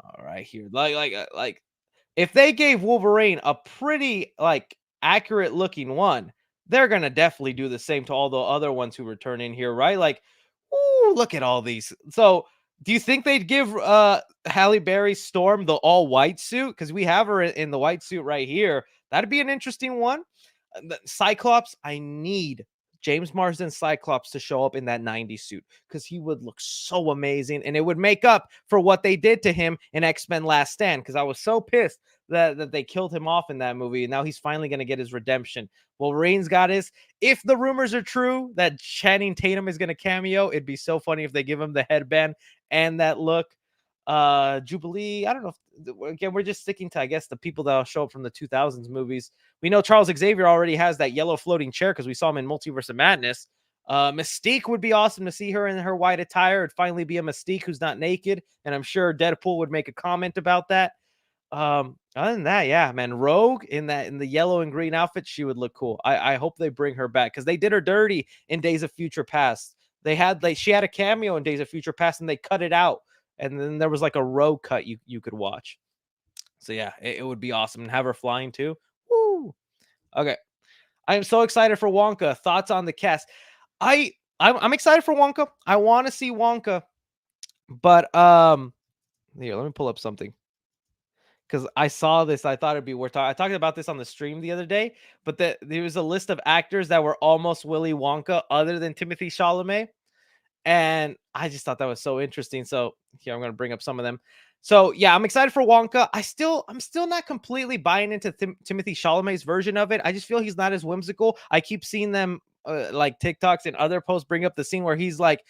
All right, here. Like if they gave Wolverine a pretty like accurate looking one, they're gonna definitely do the same to all the other ones who return in here, right? Like, ooh, look at all these. So do you think they'd give Halle Berry Storm the all white suit? Because we have her in the white suit right here. That'd be an interesting one. Cyclops, I need James Marsden Cyclops to show up in that 90s suit, because he would look so amazing, and it would make up for what they did to him in X-Men Last Stand, because I was so pissed that they killed him off in that movie, and now he's finally going to get his redemption. Wolverine's got his. If the rumors are true that Channing Tatum is going to cameo, it'd be so funny if they give him the headband and that look. Jubilee. I don't know if, again, we're just sticking to, I guess, the people that'll show up from the 2000s movies. We know Charles Xavier already has that yellow floating chair because we saw him in Multiverse of Madness. Mystique would be awesome to see her in her white attire. It'd finally be a Mystique who's not naked, and I'm sure Deadpool would make a comment about that. Other than that, yeah, man, Rogue in the yellow and green outfit, she would look cool. I hope they bring her back because they did her dirty in Days of Future Past. She had a cameo in Days of Future Past and they cut it out, and then there was like a Rogue cut you could watch. So yeah, it would be awesome and have her flying too. Woo! Okay, I am so excited for Wonka. Thoughts on the cast? I'm excited for Wonka. I want to see Wonka, but here, let me pull up something because I saw this. I thought it'd be worth talking. I talked about this on the stream the other day, but there was a list of actors that were almost Willy Wonka other than Timothy Chalamet. And I just thought that was so interesting. So here I'm going to bring up some of them. So yeah, I'm excited for Wonka. I'm still not completely buying into Timothy Chalamet's version of it. I just feel he's not as whimsical. I keep seeing them like TikToks and other posts bring up the scene where he's like,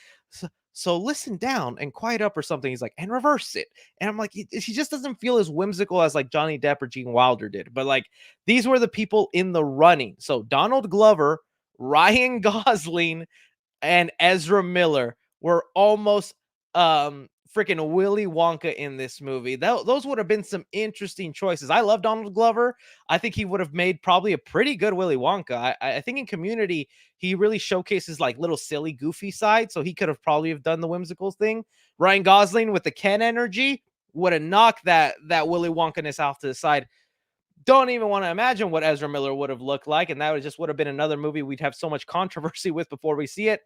so listen down and quiet up or something. He's like, and reverse it. And I'm like, he just doesn't feel as whimsical as like Johnny Depp or Gene Wilder did. But like, these were the people in the running. So Donald Glover, Ryan Gosling, and Ezra Miller were almost freaking Willy Wonka in this movie. Those would have been some interesting choices. I love Donald Glover. I think he would have made probably a pretty good Willy Wonka. I think in Community, he really showcases like little silly, goofy side. So he could have probably have done the whimsical thing. Ryan Gosling with the Ken energy would have knocked that Willy Wonka-ness off to the side. Don't even want to imagine what Ezra Miller would have looked like. And that would have been another movie we'd have so much controversy with before we see it.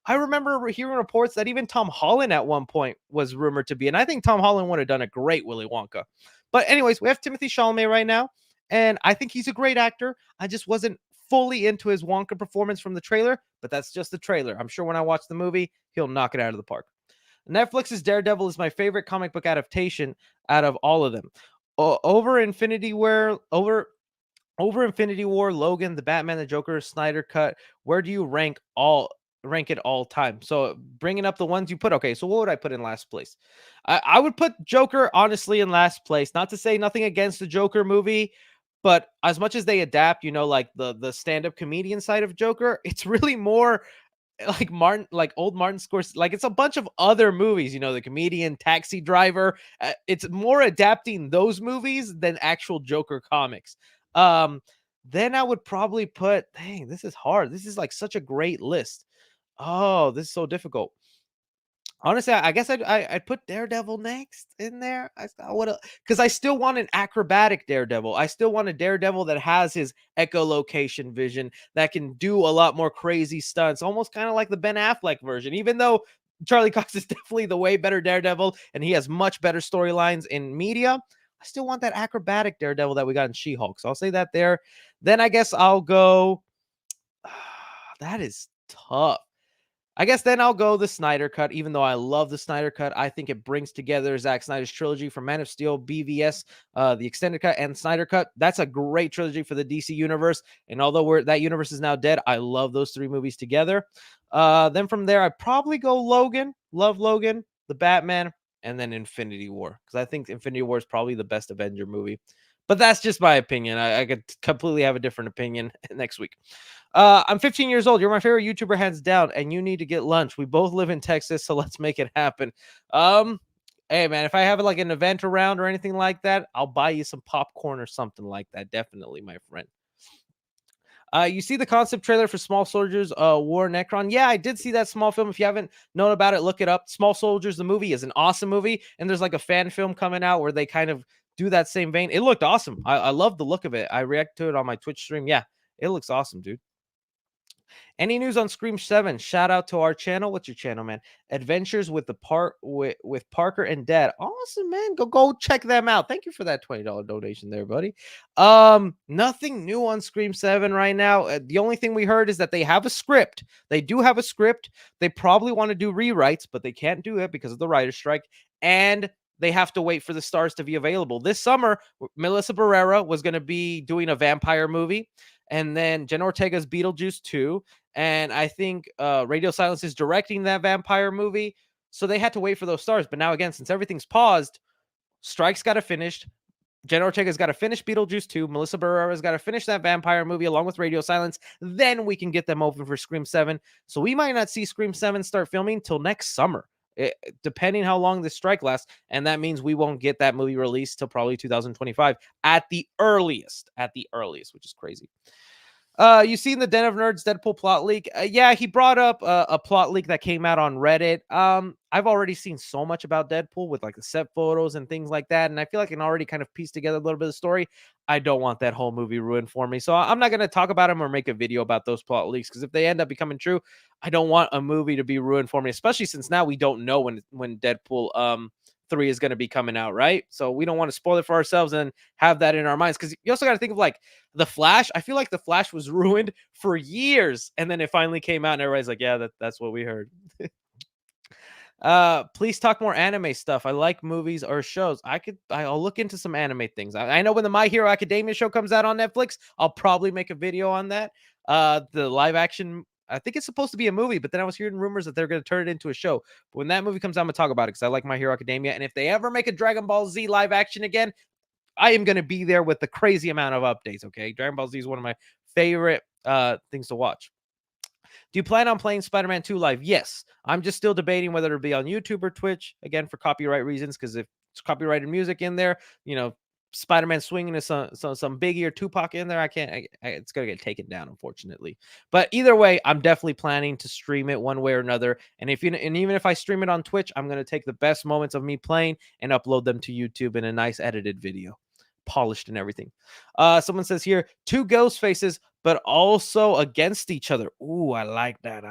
I remember hearing reports that even Tom Holland at one point was rumored to be, and I think Tom Holland would have done a great Willy Wonka. But anyways, we have Timothy Chalamet right now, and I think he's a great actor. I just wasn't fully into his Wonka performance from the trailer, but that's just the trailer. I'm sure when I watch the movie, he'll knock it out of the park. Netflix's Daredevil is my favorite comic book adaptation out of all of them. Over Infinity War, Logan, the Batman, the Joker, Snyder cut. Where do you rank it all time? So bringing up the ones you put. Okay, so what would I put in last place? I would put Joker honestly in last place. Not to say nothing against the Joker movie, but as much as they adapt, like the stand-up comedian side of Joker, it's really more like old Martin Scorsese. Like it's a bunch of other movies, the comedian, Taxi Driver. It's more adapting those movies than actual Joker comics. Then I would probably put, dang, this is hard. This is like such a great list. Oh, this is so difficult. Honestly, I guess I'd put Daredevil next in there. I would, because I still want an acrobatic Daredevil. I still want a Daredevil that has his echolocation vision, that can do a lot more crazy stunts, almost kind of like the Ben Affleck version. Even though Charlie Cox is definitely the way better Daredevil and he has much better storylines in media, I still want that acrobatic Daredevil that we got in She-Hulk. So I'll say that there. Then I guess I'll go. That is tough. I guess then I'll go the Snyder Cut, even though I love the Snyder Cut. I think it brings together Zack Snyder's trilogy from Man of Steel, BVS, the Extended Cut, and Snyder Cut. That's a great trilogy for the DC Universe. And although that universe is now dead, I love those three movies together. Then from there, I'd probably go Logan. Love Logan, the Batman, and then Infinity War. Because I think Infinity War is probably the best Avenger movie. But that's just my opinion. I could completely have a different opinion next week. I'm 15 years old. You're my favorite YouTuber, hands down, and you need to get lunch. We both live in Texas, so let's make it happen. Hey man, if I have like an event around or anything like that, I'll buy you some popcorn or something like that. Definitely, my friend. You see the concept trailer for Small Soldiers War Necron? Yeah, I did see that small film. If you haven't known about it, look it up. Small Soldiers, the movie, is an awesome movie, and there's like a fan film coming out where they kind of do that same vein. It looked awesome. I love the look of it. I react to it on my Twitch stream. Yeah, it looks awesome, dude. Any news on Scream 7? Shout out to our channel. What's your channel, man? Adventures with with Parker and Dad. Awesome, man. Go check them out. Thank you for that $20 donation there, buddy. Nothing new on Scream 7 right now. The only thing we heard is that they have a script. They do have a script. They probably want to do rewrites, but they can't do it because of the writer's strike. And they have to wait for the stars to be available. This summer, Melissa Barrera was going to be doing a vampire movie. And then Jenna Ortega's Beetlejuice 2. And I think Radio Silence is directing that vampire movie. So they had to wait for those stars. But now again, since everything's paused, strikes got to finish. Jenna Ortega's got to finish Beetlejuice 2. Melissa Barrera's got to finish that vampire movie along with Radio Silence. Then we can get them open for Scream 7. So we might not see Scream 7 start filming till next summer, depending how long this strike lasts. And that means we won't get that movie released till probably 2025 at the earliest, which is crazy. You seen the Den of Nerds Deadpool plot leak? Yeah, he brought up a plot leak that came out on Reddit. I've already seen so much about Deadpool with like the set photos and things like that, and I feel like I can already kind of piece together a little bit of the story. I don't want that whole movie ruined for me, so I'm not gonna talk about them or make a video about those plot leaks because if they end up becoming true, I don't want a movie to be ruined for me, especially since now we don't know when Deadpool 3 is going to be coming out, right? So we don't want to spoil it for ourselves and have that in our minds because you also got to think of like the Flash. I feel like the Flash was ruined for years, and then it finally came out, and everybody's like, "Yeah, that's what we heard." Please talk more anime stuff. I like movies or shows. I'll look into some anime things. I know when the My Hero Academia show comes out on Netflix, I'll probably make a video on that. The live action, I think it's supposed to be a movie, but then I was hearing rumors that they're going to turn it into a show. But when that movie comes out, I'm going to talk about it because I like My Hero Academia. And if they ever make a Dragon Ball Z live action again, I am going to be there with the crazy amount of updates. Okay. Dragon Ball Z is one of my favorite things to watch. Do you plan on playing Spider-Man 2 live? Yes. I'm just still debating whether it'll be on YouTube or Twitch, again, for copyright reasons, because if it's copyrighted music in there, Spider-Man swinging to some Biggie or Tupac in there, it's going to get taken down, unfortunately. But either way, I'm definitely planning to stream it one way or another. And even if I stream it on Twitch, I'm going to take the best moments of me playing and upload them to YouTube in a nice edited video, polished and everything. Someone says here, 2 ghost faces, but also against each other. Ooh, I like that.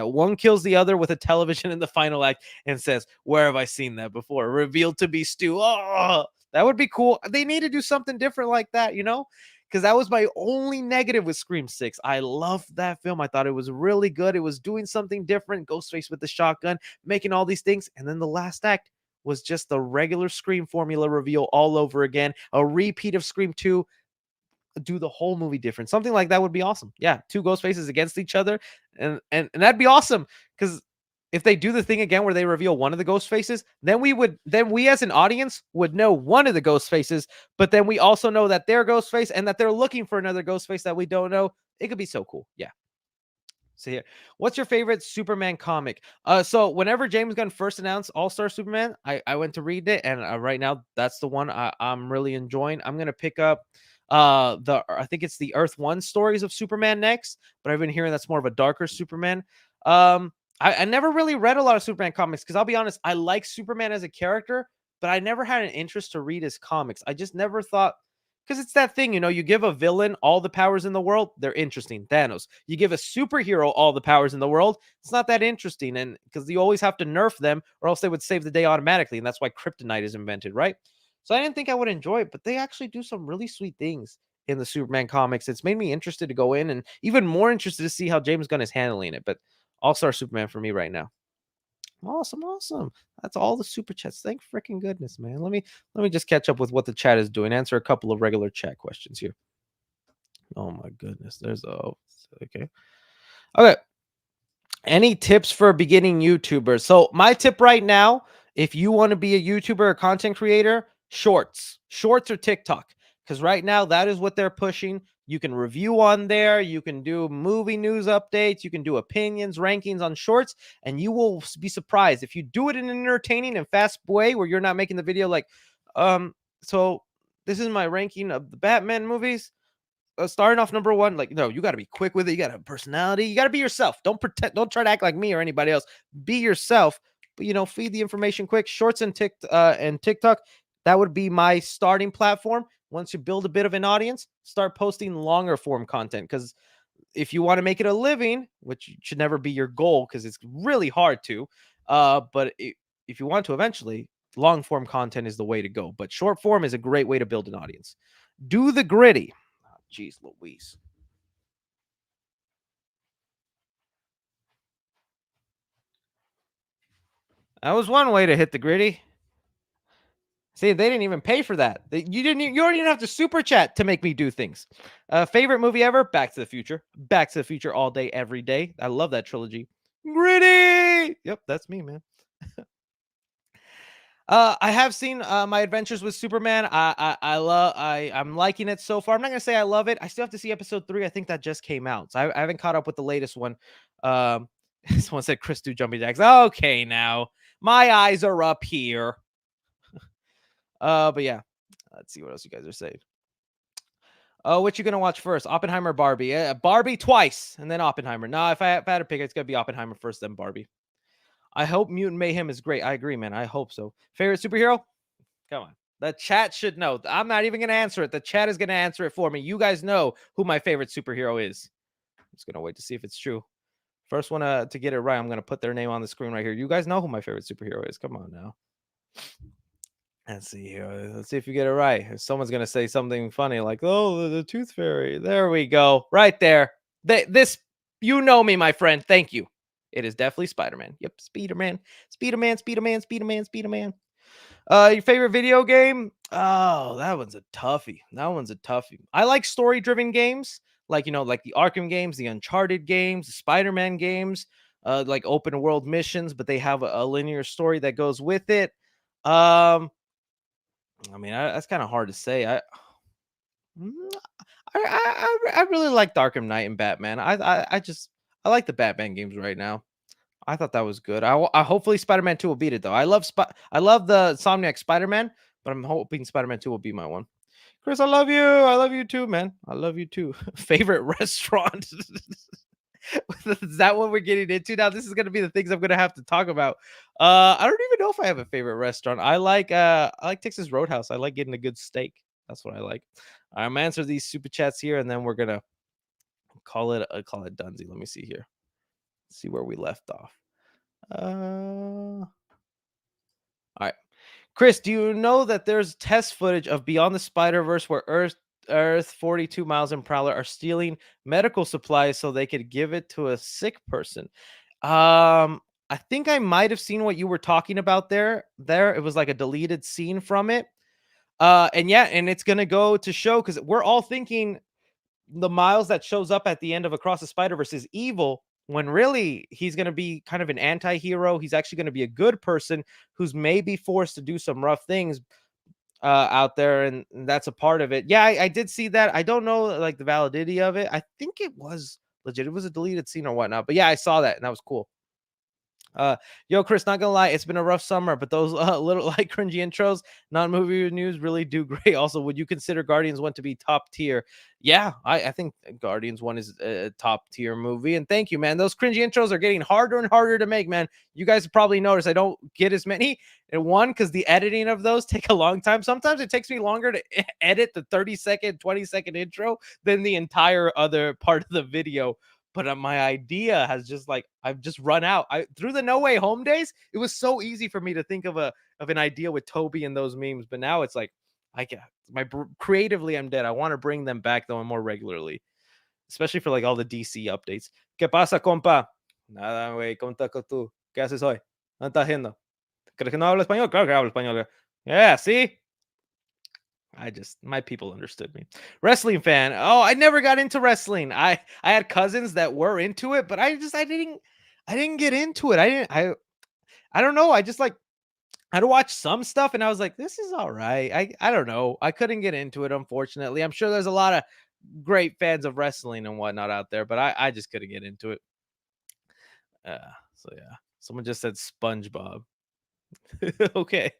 One kills the other with a television in the final act and says, "Where have I seen that before?" Revealed to be Stu. Oh, that would be cool. They need to do something different like that, because that was my only negative with Scream 6. I loved that film. I thought it was really good. It was doing something different. Ghostface with the shotgun, making all these things. And then the last act was just the regular Scream formula reveal all over again. A repeat of Scream 2. Do the whole movie different. Something like that would be awesome. Yeah, 2 ghost faces against each other. And that'd be awesome. Because if they do the thing again where they reveal one of the ghost faces, then we as an audience would know one of the ghost faces, but then we also know that they're ghost face and that they're looking for another ghost face that we don't know. It could be so cool. Yeah. So here, what's your favorite Superman comic? So whenever James Gunn first announced All-Star Superman, I went to read it, and right now that's the one I'm really enjoying. I'm gonna pick up I think it's the Earth One stories of Superman next, but I've been hearing that's more of a darker Superman. I never really read a lot of Superman comics because I'll be honest, I like Superman as a character, but I never had an interest to read his comics. I just never thought, because it's that thing, you give a villain all the powers in the world, they're interesting. Thanos. You give a superhero all the powers in the world, it's not that interesting. And because you always have to nerf them, or else they would save the day automatically. And that's why kryptonite is invented, right? So I didn't think I would enjoy it, but they actually do some really sweet things in the Superman comics. It's made me interested to go in and even more interested to see how James Gunn is handling it. But All-Star Superman for me right now. Awesome. That's all the super chats. Thank freaking goodness, man. Let me just catch up with what the chat is doing. Answer a couple of regular chat questions here. Oh my goodness. Okay. Okay. Any tips for beginning YouTubers? So my tip right now, if you want to be a YouTuber or content creator, shorts or TikTok. Because right now that is what they're pushing. You can review on there. You can do movie news updates. You can do opinions, rankings on shorts, and you will be surprised if you do it in an entertaining and fast way where you're not making the video like, so this is my ranking of the Batman movies. Starting off number 1, like, no, you got to be quick with it. You got to have personality. You got to be yourself. Don't try to act like me or anybody else. Be yourself, but feed the information quick. Shorts and TikTok, that would be my starting platform. Once you build a bit of an audience, start posting longer form content. Because if you want to make it a living, which should never be your goal, because it's really hard to, if you want to eventually, long form content is the way to go. But short form is a great way to build an audience. Do the gritty. Jeez Louise. That was one way to hit the gritty. See, they didn't even pay for that. You already didn't have to super chat to make me do things. Favorite movie ever? Back to the Future. Back to the Future all day, every day. I love that trilogy. Gritty. Yep, that's me, man. I have seen My Adventures with Superman. I'm liking it so far. I'm not gonna say I love it. I still have to see episode 3. I think that just came out, so I haven't caught up with the latest one. Um, someone said Chris do jumping jacks. Okay, now my eyes are up here. But yeah, let's see what else you guys are saying. Oh, what you gonna watch first? Oppenheimer, Barbie? Barbie twice, and then Oppenheimer. No, if I had to pick, it's gonna be Oppenheimer first, then Barbie. I hope Mutant Mayhem is great. I agree, man. I hope so. Favorite superhero? Come on. The chat should know. I'm not even going to answer it. The chat is going to answer it for me. You guys know who my favorite superhero is. I'm just going to wait to see if it's true. First one to get it right, I'm going to put their name on the screen right here. You guys know who my favorite superhero is. Come on now. Let's see here. Let's see if you get it right. If someone's going to say something funny like, oh, the Tooth Fairy. There we go. Right there. This, you know me, my friend. Thank you. It is definitely Spider-Man. Yep, Spider-Man. Spider-Man, Spider-Man, Spider-Man, Spider-Man. Your favorite video game? Oh, that one's a toughie. That one's a toughie. I like story-driven games, like like the Arkham games, the Uncharted games, the Spider-Man games, like open world missions, but they have a linear story that goes with it. Um, I mean, that's kind of hard to say. Mm, I really like Arkham Knight and Batman. I like the Batman games right now. I thought that was good. I hopefully Spider-Man 2 will beat it though. I love the Insomniac Spider-Man, but I'm hoping Spider-Man 2 will be my one. Chris, I love you. I love you too, man. I love you too. Favorite restaurant? Is that what we're getting into now? This is gonna be the things I'm gonna have to talk about. I don't even know if I have a favorite restaurant. I like Texas Roadhouse. I like getting a good steak. That's what I like. I'm gonna answer these super chats here, and then we're gonna call it Dunsey. Let me see here. See where we left off. All right. Chris, do you know that there's test footage of Beyond the Spider-Verse where Earth 42 miles and Prowler are stealing medical supplies so they could give it to a sick person? I think I might have seen what you were talking about there. It was like a deleted scene from it. And yeah, and it's gonna go to show because we're all thinking the Miles that shows up at the end of Across the Spider-Verse is evil when really he's going to be kind of an anti-hero. He's actually going to be a good person who's maybe forced to do some rough things out there, and that's a part of it. Yeah, I did see that. I don't know like the validity of it. I think it was legit. It was a deleted scene or whatnot. But yeah, I saw that and that was cool. Yo, Chris, not gonna lie, it's been a rough summer, but those little like cringy intros, non-movie news really do great. Also, would you consider Guardians 1 to be top tier? Yeah, I think Guardians 1 is a top tier movie. And thank you, man. Those cringy intros are getting harder and harder to make, man. You guys have probably noticed I don't get as many. And one, because the editing of those take a long time. Sometimes it takes me longer to edit the 30-second, 20-second intro than the entire other part of the video, but my idea has just like I've just run out. I through the No Way Home days, it was so easy for me to think of an idea with Toby and those memes, but now it's like I get creatively I'm dead. I want to bring them back though and more regularly, especially for like all the DC updates. ¿Qué pasa, compa? Nada, güey, ¿cómo estás tú? ¿Qué haces hoy? ¿Qué estás haciendo? ¿Crees que no hablo español? Claro que hablo español. Yeah, see? My people understood me. Wrestling fan. Oh, I never got into wrestling. I had cousins that were into it, but I didn't get into it. I don't know. I just like I had to watch some stuff and I was like, this is all right. I don't know. I couldn't get into it, unfortunately. I'm sure there's a lot of great fans of wrestling and whatnot out there, but I just couldn't get into it. Uh, so yeah. Someone just said SpongeBob. Okay.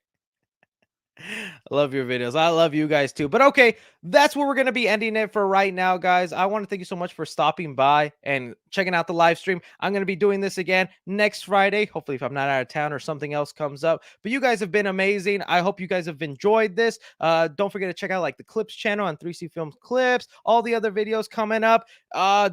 I love your videos. I love you guys too. But okay, that's where we're going to be ending it for right now, guys. I want to thank you so much for stopping by and checking out the live stream. I'm going to be doing this again next Friday. Hopefully, if I'm not out of town or something else comes up. But you guys have been amazing. I hope you guys have enjoyed this. Don't forget to check out like the Clips channel on 3C Films Clips, all the other videos coming up.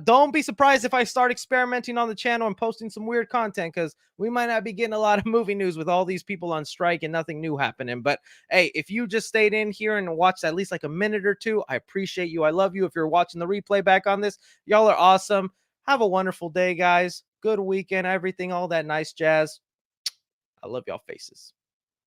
Don't be surprised if I start experimenting on the channel and posting some weird content because we might not be getting a lot of movie news with all these people on strike and nothing new happening. But hey, if you just stayed in here and watched at least like a minute or two, I appreciate you. I love you. If you're watching the replay back on this, y'all are awesome. Have a wonderful day, guys. Good weekend, everything, all that nice jazz. I love y'all faces.